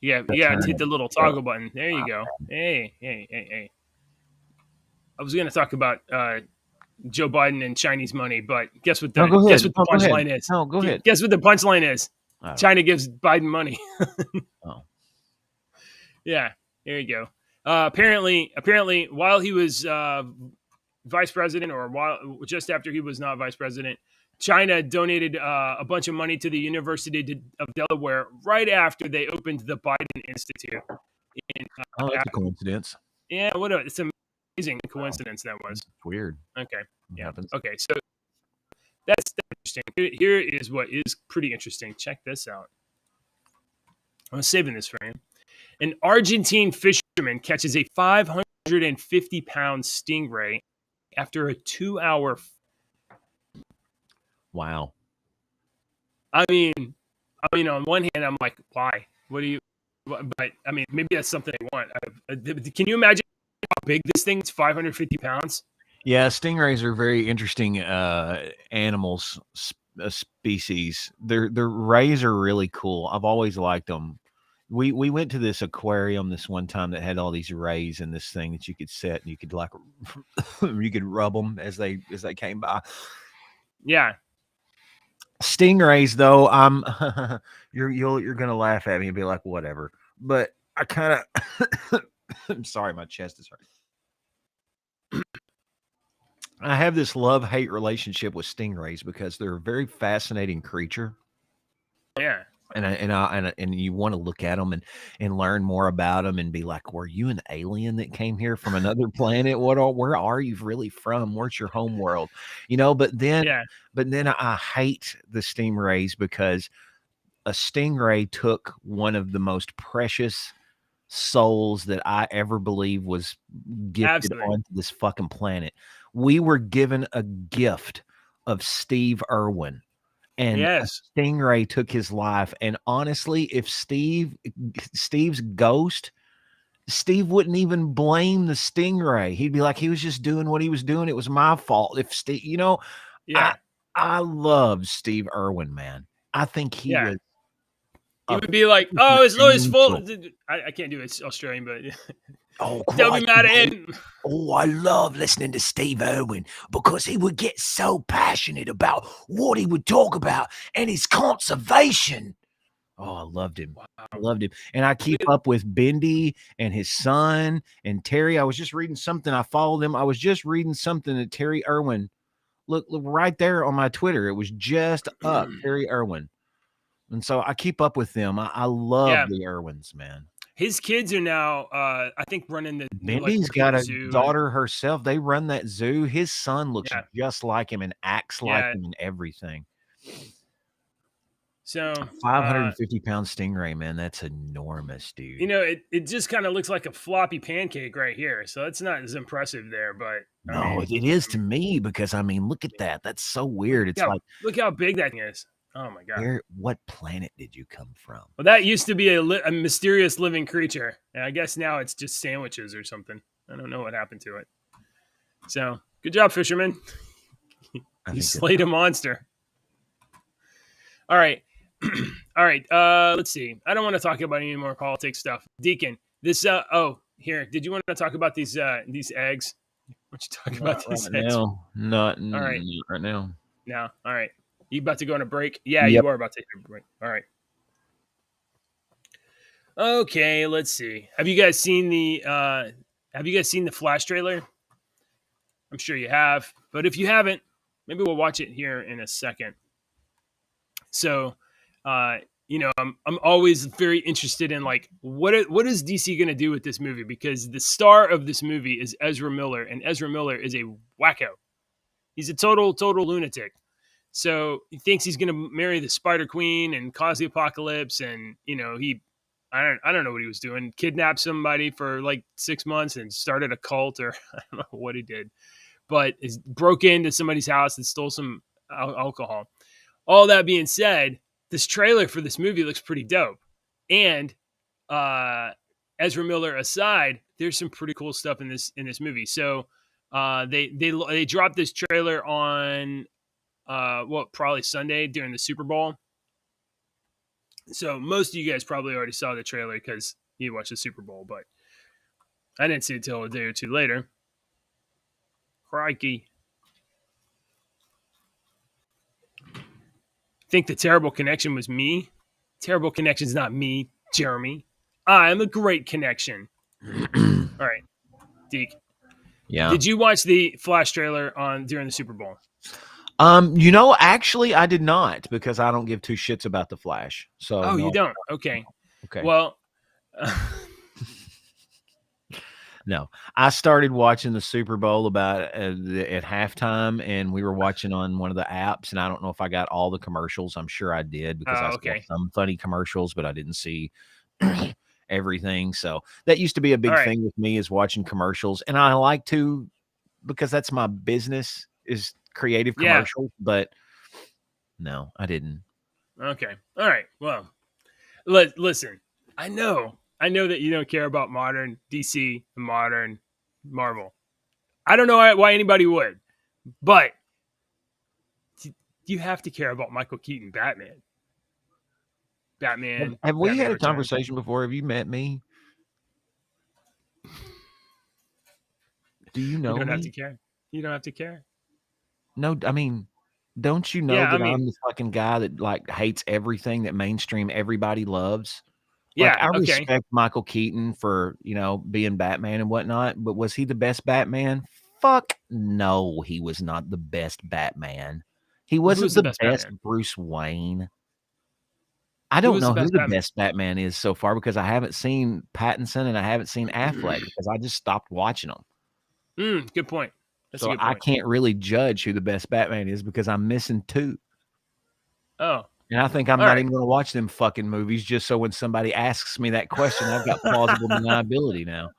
Yeah, you got to hit the little toggle button. There you go. Hey. I was going to talk about Joe Biden and Chinese money, but guess what the punchline is? No, go ahead. Guess what the punchline is? China gives Biden money. Yeah, there you go. Apparently, while he was vice president, or just after he was not vice president, China donated a bunch of money to the University of Delaware right after they opened the Biden Institute. That's a coincidence. Yeah, it's an amazing coincidence that was. It's weird. Okay, yeah. Okay, so that's interesting. Here is what is pretty interesting. Check this out. I'm saving this for you. An Argentine fisherman catches a 550-pound stingray after a 2-hour. Wow. I mean, on one hand, I'm like, why? What do you? But I mean, maybe that's something they want. Can you imagine how big this thing is? 550 pounds. Yeah, stingrays are very interesting animals, species. Their rays are really cool. I've always liked them. We went to this aquarium this one time that had all these rays in this thing that you could set, and you could like you could rub them as they came by. Yeah. Stingrays, though, you're gonna laugh at me and be like, whatever. But I kind of I'm sorry, my chest is hurting. I have this love-hate relationship with stingrays because they're a very fascinating creature. Yeah. And you want to look at them and learn more about them and be like, were you an alien that came here from another planet? Where are you really from? Where's your home world? But then I hate the stingrays because a stingray took one of the most precious souls that I ever believe was gifted onto this fucking planet. We were given a gift of Steve Irwin. And yes, stingray took his life. And honestly, if Steve's ghost, Steve wouldn't even blame the stingray. He'd be like, he was just doing what he was doing. It was my fault. If Steve, I love Steve Irwin, man. I think he was. He would be like, oh, it's Louis' fault. I can't do it Australian, but oh, don't be mad at him. Oh, I love listening to Steve Irwin because he would get so passionate about what he would talk about and his conservation. Oh, I loved him. Wow. I loved him. And I keep up with Bendy and his son and Terry. I was just reading something. I followed him. I was just reading something that Terry Irwin. Look right there on my Twitter. It was just up, Terry Irwin. And so I keep up with them. I love the Irwins, man. His kids are now, I think, running the. Bendy's got a daughter herself. They run that zoo. His son looks just like him and acts like him and everything. So 550-pound stingray, man, that's enormous, dude. It just kind of looks like a floppy pancake right here. So it's not as impressive there, but no, it is to me because look at that. That's so weird. It's look how big that thing is. Oh my God! What planet did you come from? Well, that used to be a mysterious living creature, and I guess now it's just sandwiches or something. I don't know what happened to it. So good job, fisherman. You slayed a monster. All right. All right. Let's see. I don't want to talk about any more politics stuff. Deacon, this here. Did you want to talk about these eggs? What you talk about these eggs? Not right now. No. All right. You about to go on a break? Yeah, you are about to take a break. All right. Okay, let's see. Have you guys seen the Flash trailer? I'm sure you have, but if you haven't, maybe we'll watch it here in a second. So, I'm always very interested in what is DC going to do with this movie, because the star of this movie is Ezra Miller, and Ezra Miller is a wacko. He's a total lunatic. So he thinks he's going to marry the Spider Queen and cause the apocalypse, and I don't know what he was doing. Kidnapped somebody for 6 months and started a cult, or I don't know what he did, but he broke into somebody's house and stole some alcohol. All that being said, this trailer for this movie looks pretty dope. And Ezra Miller aside, there's some pretty cool stuff in this movie. So they dropped this trailer on probably Sunday during the Super Bowl. So most of you guys probably already saw the trailer because you watched the Super Bowl, but I didn't see it till a day or two later. Crikey. Think the terrible connection was me? Terrible connection's not me, Jeremy. I'm a great connection. All right, Deke. Yeah. Did you watch the Flash trailer during the Super Bowl? Actually, I did not because I don't give two shits about the Flash. So no, you don't. Okay. Okay. Well, no, I started watching the Super Bowl about at halftime, and we were watching on one of the apps. And I don't know if I got all the commercials. I'm sure I did because I saw some funny commercials, but I didn't see everything. So that used to be a big thing with me, is watching commercials, and I like to, because that's my business, is creative commercials. But no, I didn't. Okay. All right. Well, listen, I know that you don't care about modern DC and modern Marvel. I don't know why anybody would, but you have to care about Michael Keaton Batman. Have we had a conversation before? Have you met me? Do you know me? You don't have to care. You don't have to care. No, I mean, don't you know that I'm the fucking guy that like hates everything that mainstream everybody loves? Like, I respect Michael Keaton for, being Batman and whatnot, but was he the best Batman? Fuck no, he was not the best Batman. He wasn't the best Bruce Wayne. I don't know who the best Batman is so far, because I haven't seen Pattinson and I haven't seen Affleck because I just stopped watching them. Good point. That's so I can't really judge who the best Batman is because I'm missing two. Oh. And I think I'm not even going to watch them fucking movies just so when somebody asks me that question, I've got plausible deniability now.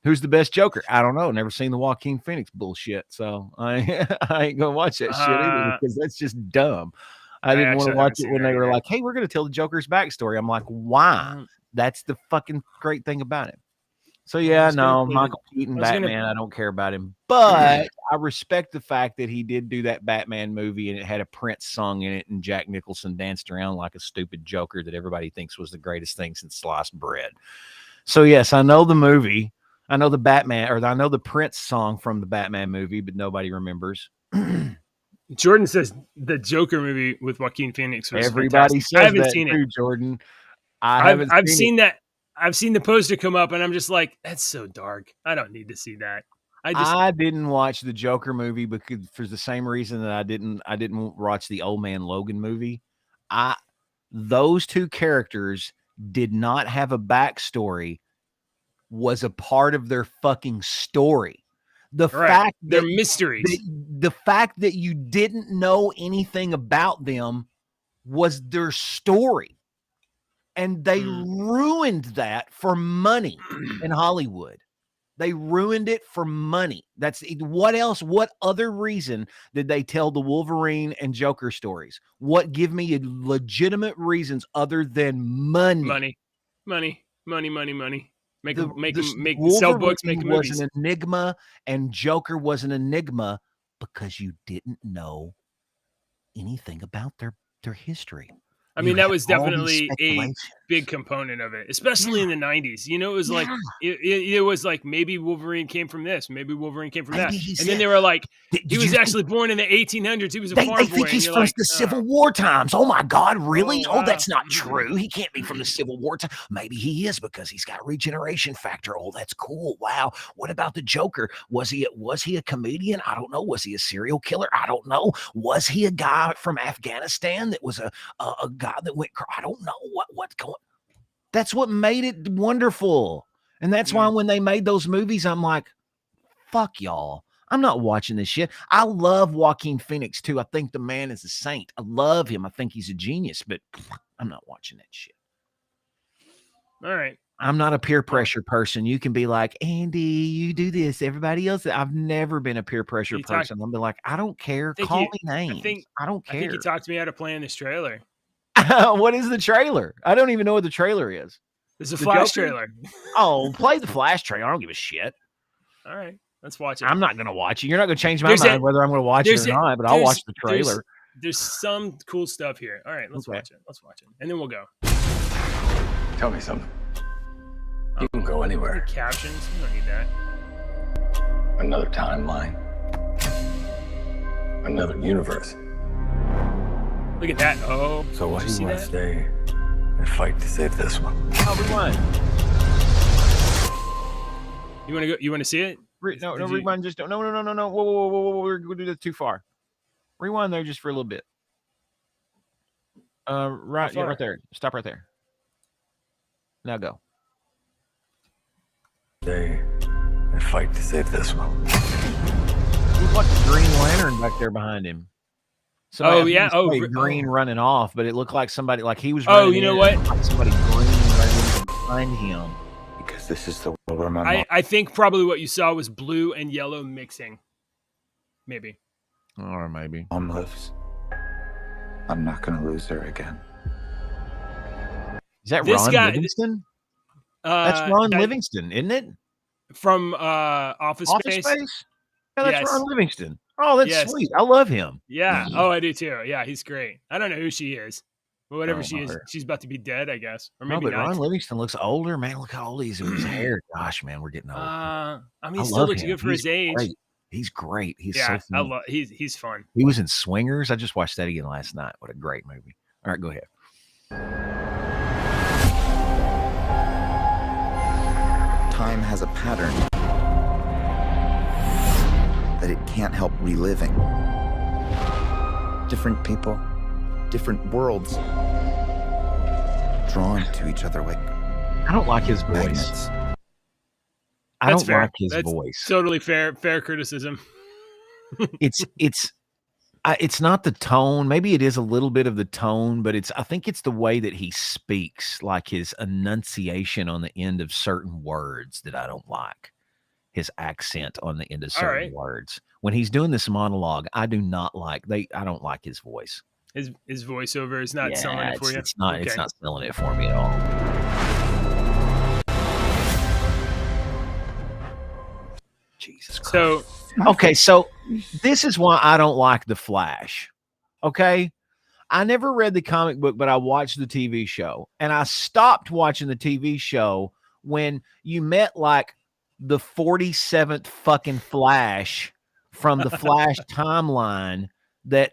Who's the best Joker? I don't know. Never seen the Joaquin Phoenix bullshit. So I ain't going to watch that shit either, because that's just dumb. I didn't want to watch it when they were like, hey, we're going to tell the Joker's backstory. I'm like, why? That's the fucking great thing about it. So yeah, no, Michael Keaton, Batman, I don't care about him. But I respect the fact that he did do that Batman movie and it had a Prince song in it and Jack Nicholson danced around like a stupid Joker that everybody thinks was the greatest thing since sliced bread. So yes, I know the movie. I know the Batman, or I know the Prince song from the Batman movie, but nobody remembers. Jordan says the Joker movie with Joaquin Phoenix was Everybody fantastic. says I haven't that seen too, it. Jordan. I've seen that. I've seen the poster come up, and I'm just like, that's so dark. I don't need to see that. I didn't watch the Joker movie because for the same reason that I didn't watch the Old Man Logan movie. Those two characters did not have a backstory, was a part of their fucking story. Fact that they're mysteries. The fact that you didn't know anything about them was their story. And they ruined that for money in Hollywood. They ruined it for money. That's what else? What other reason did they tell the Wolverine and Joker stories? What give me legitimate reasons other than money? Money. Make sell Wolverine books, make movies. Was an enigma, and Joker was an enigma because you didn't know anything about their history. I mean, that was definitely a big component of it, especially in the 90s. It was like it was like maybe Wolverine came from this, maybe Wolverine came from that, and then they were like, he was actually born in the 1800s. He was a farm boy. They think he's from the Civil War times. Oh my God, really? Oh, wow. That's not true. He can't be from the Civil War time. Maybe he is because he's got regeneration factor. Oh, that's cool. Wow. What about the Joker? Was he a comedian? I don't know. Was he a serial killer? I don't know. Was he a guy from Afghanistan that was a guy that went? I don't know what's going. That's what made it wonderful. And that's why when they made those movies, I'm like, fuck y'all. I'm not watching this shit. I love Joaquin Phoenix too. I think the man is a saint. I love him. I think he's a genius, but I'm not watching that shit. All right. I'm not a peer pressure person. You can be like, Andy, you do this. Everybody else. I've never been a peer pressure person. I'm be like, I don't care. Call me names. I don't care. I think you talked me out of playing this trailer. What is the trailer? I don't even know what the trailer is. It's a Flash trailer. Oh, play the Flash trailer. I don't give a shit. All right, let's watch it. I'm not going to watch it. You're not going to change my mind whether I'm going to watch it or not, but I'll watch the trailer. There's some cool stuff here. All right, let's watch it. Let's watch it. And then we'll go. Tell me something. You can go anywhere. Captions. You don't need that. Another timeline. Another universe. Look at that. Oh. So why do you want to stay and fight to save this one? Oh, we won. You want to go? You want to see it? No, rewind. Just don't. No. Whoa. We're going to do that too far. Rewind there just for a little bit. Right there. Stop right there. Now go. They fight to save this one. He's like a Green Lantern back there behind him. Green running off, but it looked like somebody, like he was running. Oh, you know what? Like somebody green running behind him. Because this is the world where my mom... I think probably what you saw was blue and yellow mixing. Maybe. Or maybe. Mom lives. I'm not going to lose her again. Is that Ron Livingston? That's Ron Livingston, isn't it? From Office Space? Yeah, that's Ron Livingston. Oh, that's sweet. I love him. Yeah. Oh, I do too. Yeah, he's great. I don't know who she is, but whatever she is, she's about to be dead, I guess, or maybe not. Ron Livingston looks older, man. Look how old he is with his hair. Gosh, man, we're getting old. I mean, he still looks good for his age. Great. He's great. He's so fun. He's fun. He was in Swingers. I just watched that again last night. What a great movie. All right, go ahead. Time has a pattern that it can't help reliving. Different people, different worlds, drawn to each other like I don't like his voice. Magnets. I don't like his voice. Totally fair criticism. It's not the tone. Maybe it is a little bit of the tone, but I think it's the way that he speaks, like his enunciation on the end of certain words that I don't like. His accent on the end of certain words. When he's doing this monologue, I do not like. I don't like his voice. His voiceover is not selling it for you. It's not. Okay. It's not selling it for me at all. Jesus Christ. So this is why I don't like The Flash. Okay. I never read the comic book, but I watched the TV show, and I stopped watching the TV show when you met like the 47th fucking Flash from the Flash timeline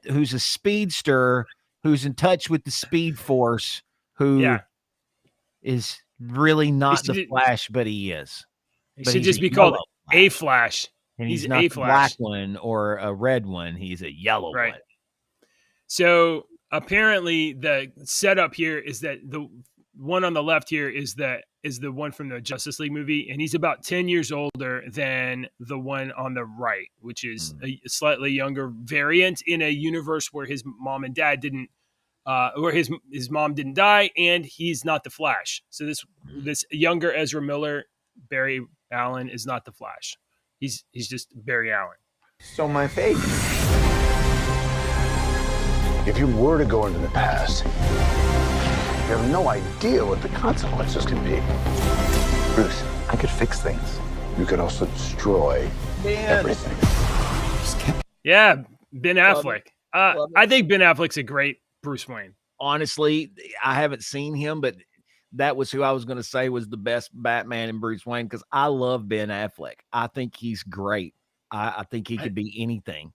who's a speedster, who's in touch with the Speed Force, who is really not the Flash, but he is. He should just be called a Flash. And he's not a black one or a red one. He's a yellow one. So apparently the setup here is that the one on the left here is the one from the Justice League movie, and he's about 10 years older than the one on the right, which is a slightly younger variant in a universe where his mom and dad didn't, where his mom didn't die, and he's not the Flash. So this younger Ezra Miller, Barry Allen, is not the Flash. He's just Barry Allen. So my fate. If you were to go into the past, you have no idea what the consequences can be. Bruce, I could fix things. You could also destroy everything. Yeah, Ben Affleck. I think Ben Affleck's a great Bruce Wayne. Honestly, I haven't seen him, but that was who I was going to say was the best Batman in Bruce Wayne, because I love Ben Affleck. I think he's great. I think he could be anything.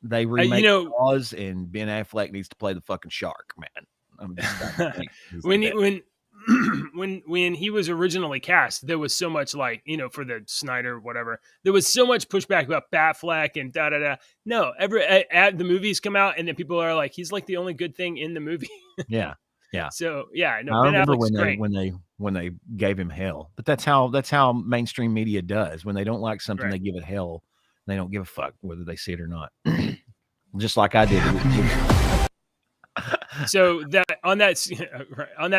They remake Oz, and Ben Affleck needs to play the fucking shark, man. I'm just when he was originally cast, there was so much for the Snyder whatever. There was so much pushback about Batfleck and da da da. No, the movies come out, and then people are like, he's like the only good thing in the movie. Yeah. So I remember when they gave him hell, but that's how mainstream media does. When they don't like something, they give it hell. They don't give a fuck whether they see it or not. Just like I did. So on that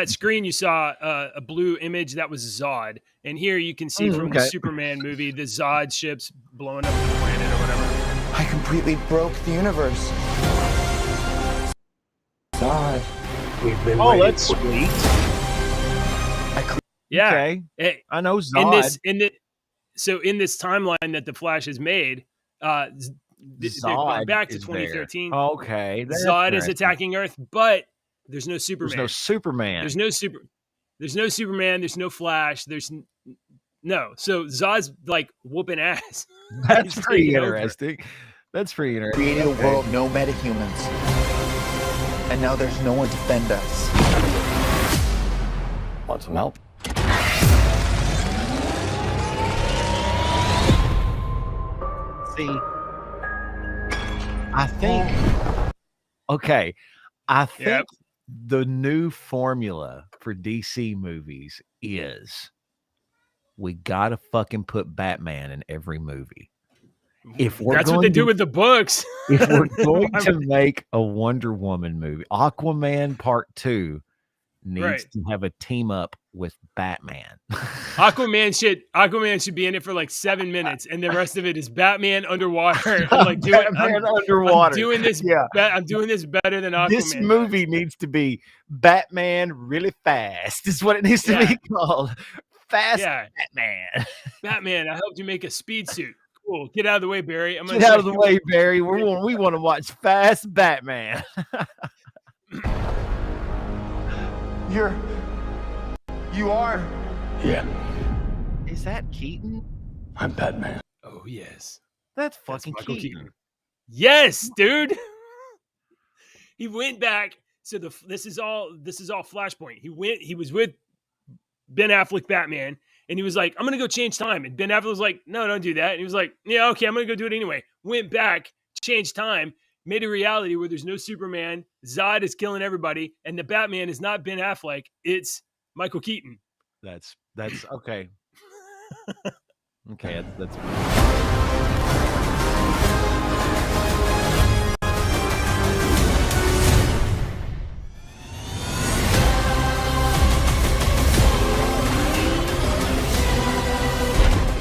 screen you saw a blue image that was Zod, and here you can see from the Superman movie the Zod ships blowing up the planet or whatever. I completely broke the universe. Zod. We've been that's sweet. Okay. I know Zod. In this timeline that the Flash has made, they're going back to 2013. There. Okay. Zod is attacking Earth, but there's no Superman. There's no Superman. There's no Flash. So Zod's like whooping ass. That's pretty interesting. Created a world, no metahumans. And now there's no one to defend us. Want some help? See, I think. Okay, I think the new formula for DC movies is we gotta fucking put Batman in every movie. That's what they do with the books. If we're going to make a Wonder Woman movie, Aquaman Part 2 needs to have a team up with Batman. Aquaman should be in it for like 7 minutes, and the rest of it is Batman underwater. I'm doing this better than Aquaman. This movie needs to be Batman really fast. Is what it needs to be called. Fast Batman. Batman, I helped you make a speed suit. Cool. Get out of the way, Barry. Get out of the way, Barry. We want to watch Fast Batman. You are? Yeah. Is that Keaton? I'm Batman. Oh, yes. That's fucking Keaton. Yes, dude. He went back. So this is all Flashpoint. He was with Ben Affleck Batman. And he was like, I'm going to go change time. And Ben Affleck was like, no, don't do that. And he was like, yeah, okay, I'm going to go do it anyway. Went back, changed time, made a reality where there's no Superman. Zod is killing everybody. And the Batman is not Ben Affleck. It's Michael Keaton. That's okay. Okay, that's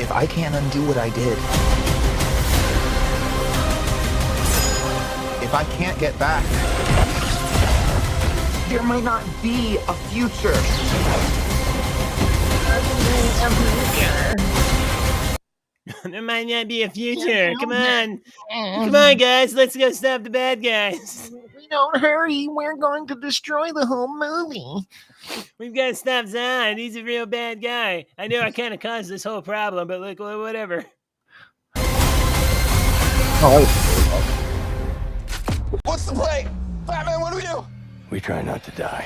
If I can't undo what I did, if I can't get back, there might not be a future. There might not be a future. Come on, guys. Let's go stop the bad guys. We don't hurry. We're going to destroy the whole movie. We've got to stop Zod. He's a real bad guy. I know I kind of caused this whole problem, but look, whatever. What's the play? Batman, what do we do? We try not to die.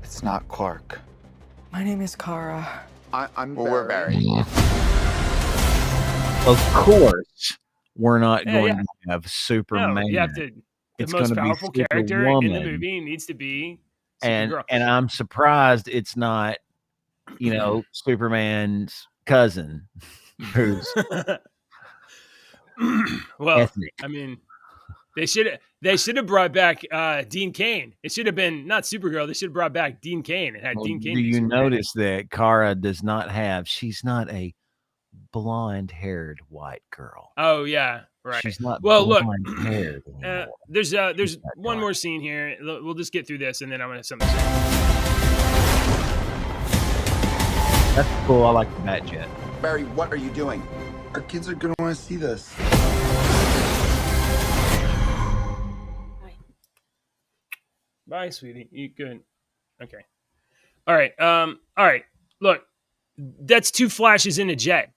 It's not Clark. My name is Kara. I'm we're Barry. Of course, we're not going to have Superman. No, you have to. The most powerful character in the movie needs to be Supergirl. And I'm surprised it's not, Superman's cousin, who's well, ethnic. I mean, they should have brought back Dean Cain. It should have been not Supergirl. They should have brought back Dean Cain and had Dean Cain. Do you notice that Kara does not have? She's not a blonde-haired white girl. Oh yeah, right. She's not. Well, look, there's one more scene here. We'll just get through this, and then I'm gonna have something to say. That's cool. I like the Bat Jet. Barry, what are you doing? Our kids are gonna want to see this. Bye, sweetie. You good? Okay. All right. All right. Look, that's two Flashes in a jet.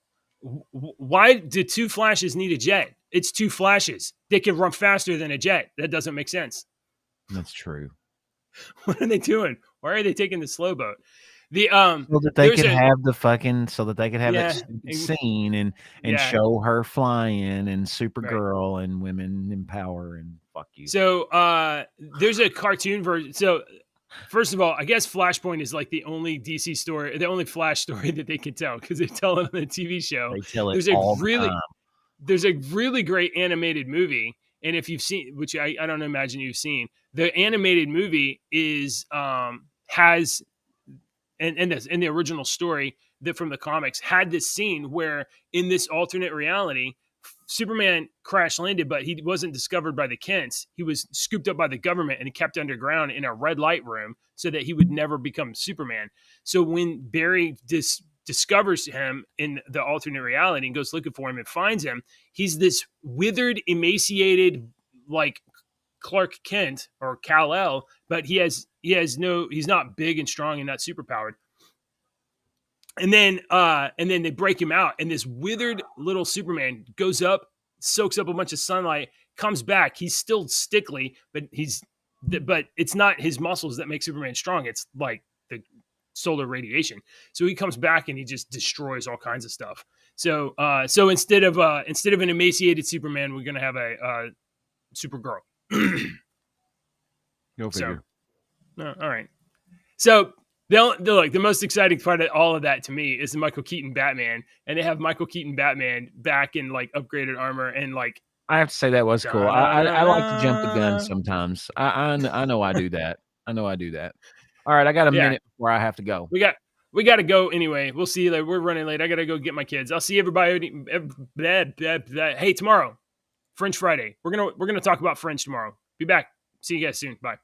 Why do two Flashes need a jet? It's two Flashes. They can run faster than a jet. That doesn't make sense. True. What are they doing? Why are they taking the slow boat? So that they could have that scene and show her flying and Supergirl and women in power and fuck you. So there's a cartoon version. So first of all, I guess Flashpoint is like the only DC story, the only Flash story that they can tell because they tell it on the TV show. They tell it all the time. There's a really great animated movie, and if you've seen, which I don't imagine you've seen, the animated movie is has. And in the original story that from the comics had this scene where in this alternate reality, Superman crash landed, but he wasn't discovered by the Kents. He was scooped up by the government and he kept underground in a red light room so that he would never become Superman. So when Barry discovers him in the alternate reality and goes looking for him and finds him, he's this withered, emaciated, like Clark Kent or Kal-El, but he's not big and strong and not superpowered. And then they break him out, and this withered little Superman goes up, soaks up a bunch of sunlight, comes back. He's still stickly, but he's but it's not his muscles that make Superman strong. It's like the solar radiation. So he comes back and he just destroys all kinds of stuff. So instead of an emaciated Superman, we're gonna have a Supergirl. Go figure. So, all right. So the most exciting part of all of that to me is the Michael Keaton Batman, and they have Michael Keaton Batman back in like upgraded armor and like. I have to say that was cool. I like to jump the gun sometimes. I know I do that. I know I do that. All right, I got a minute before I have to go. We got to go anyway. We'll see you later. We're running late. I got to go get my kids. I'll see everybody. Hey, tomorrow, French Friday. We're gonna talk about French tomorrow. Be back. See you guys soon. Bye.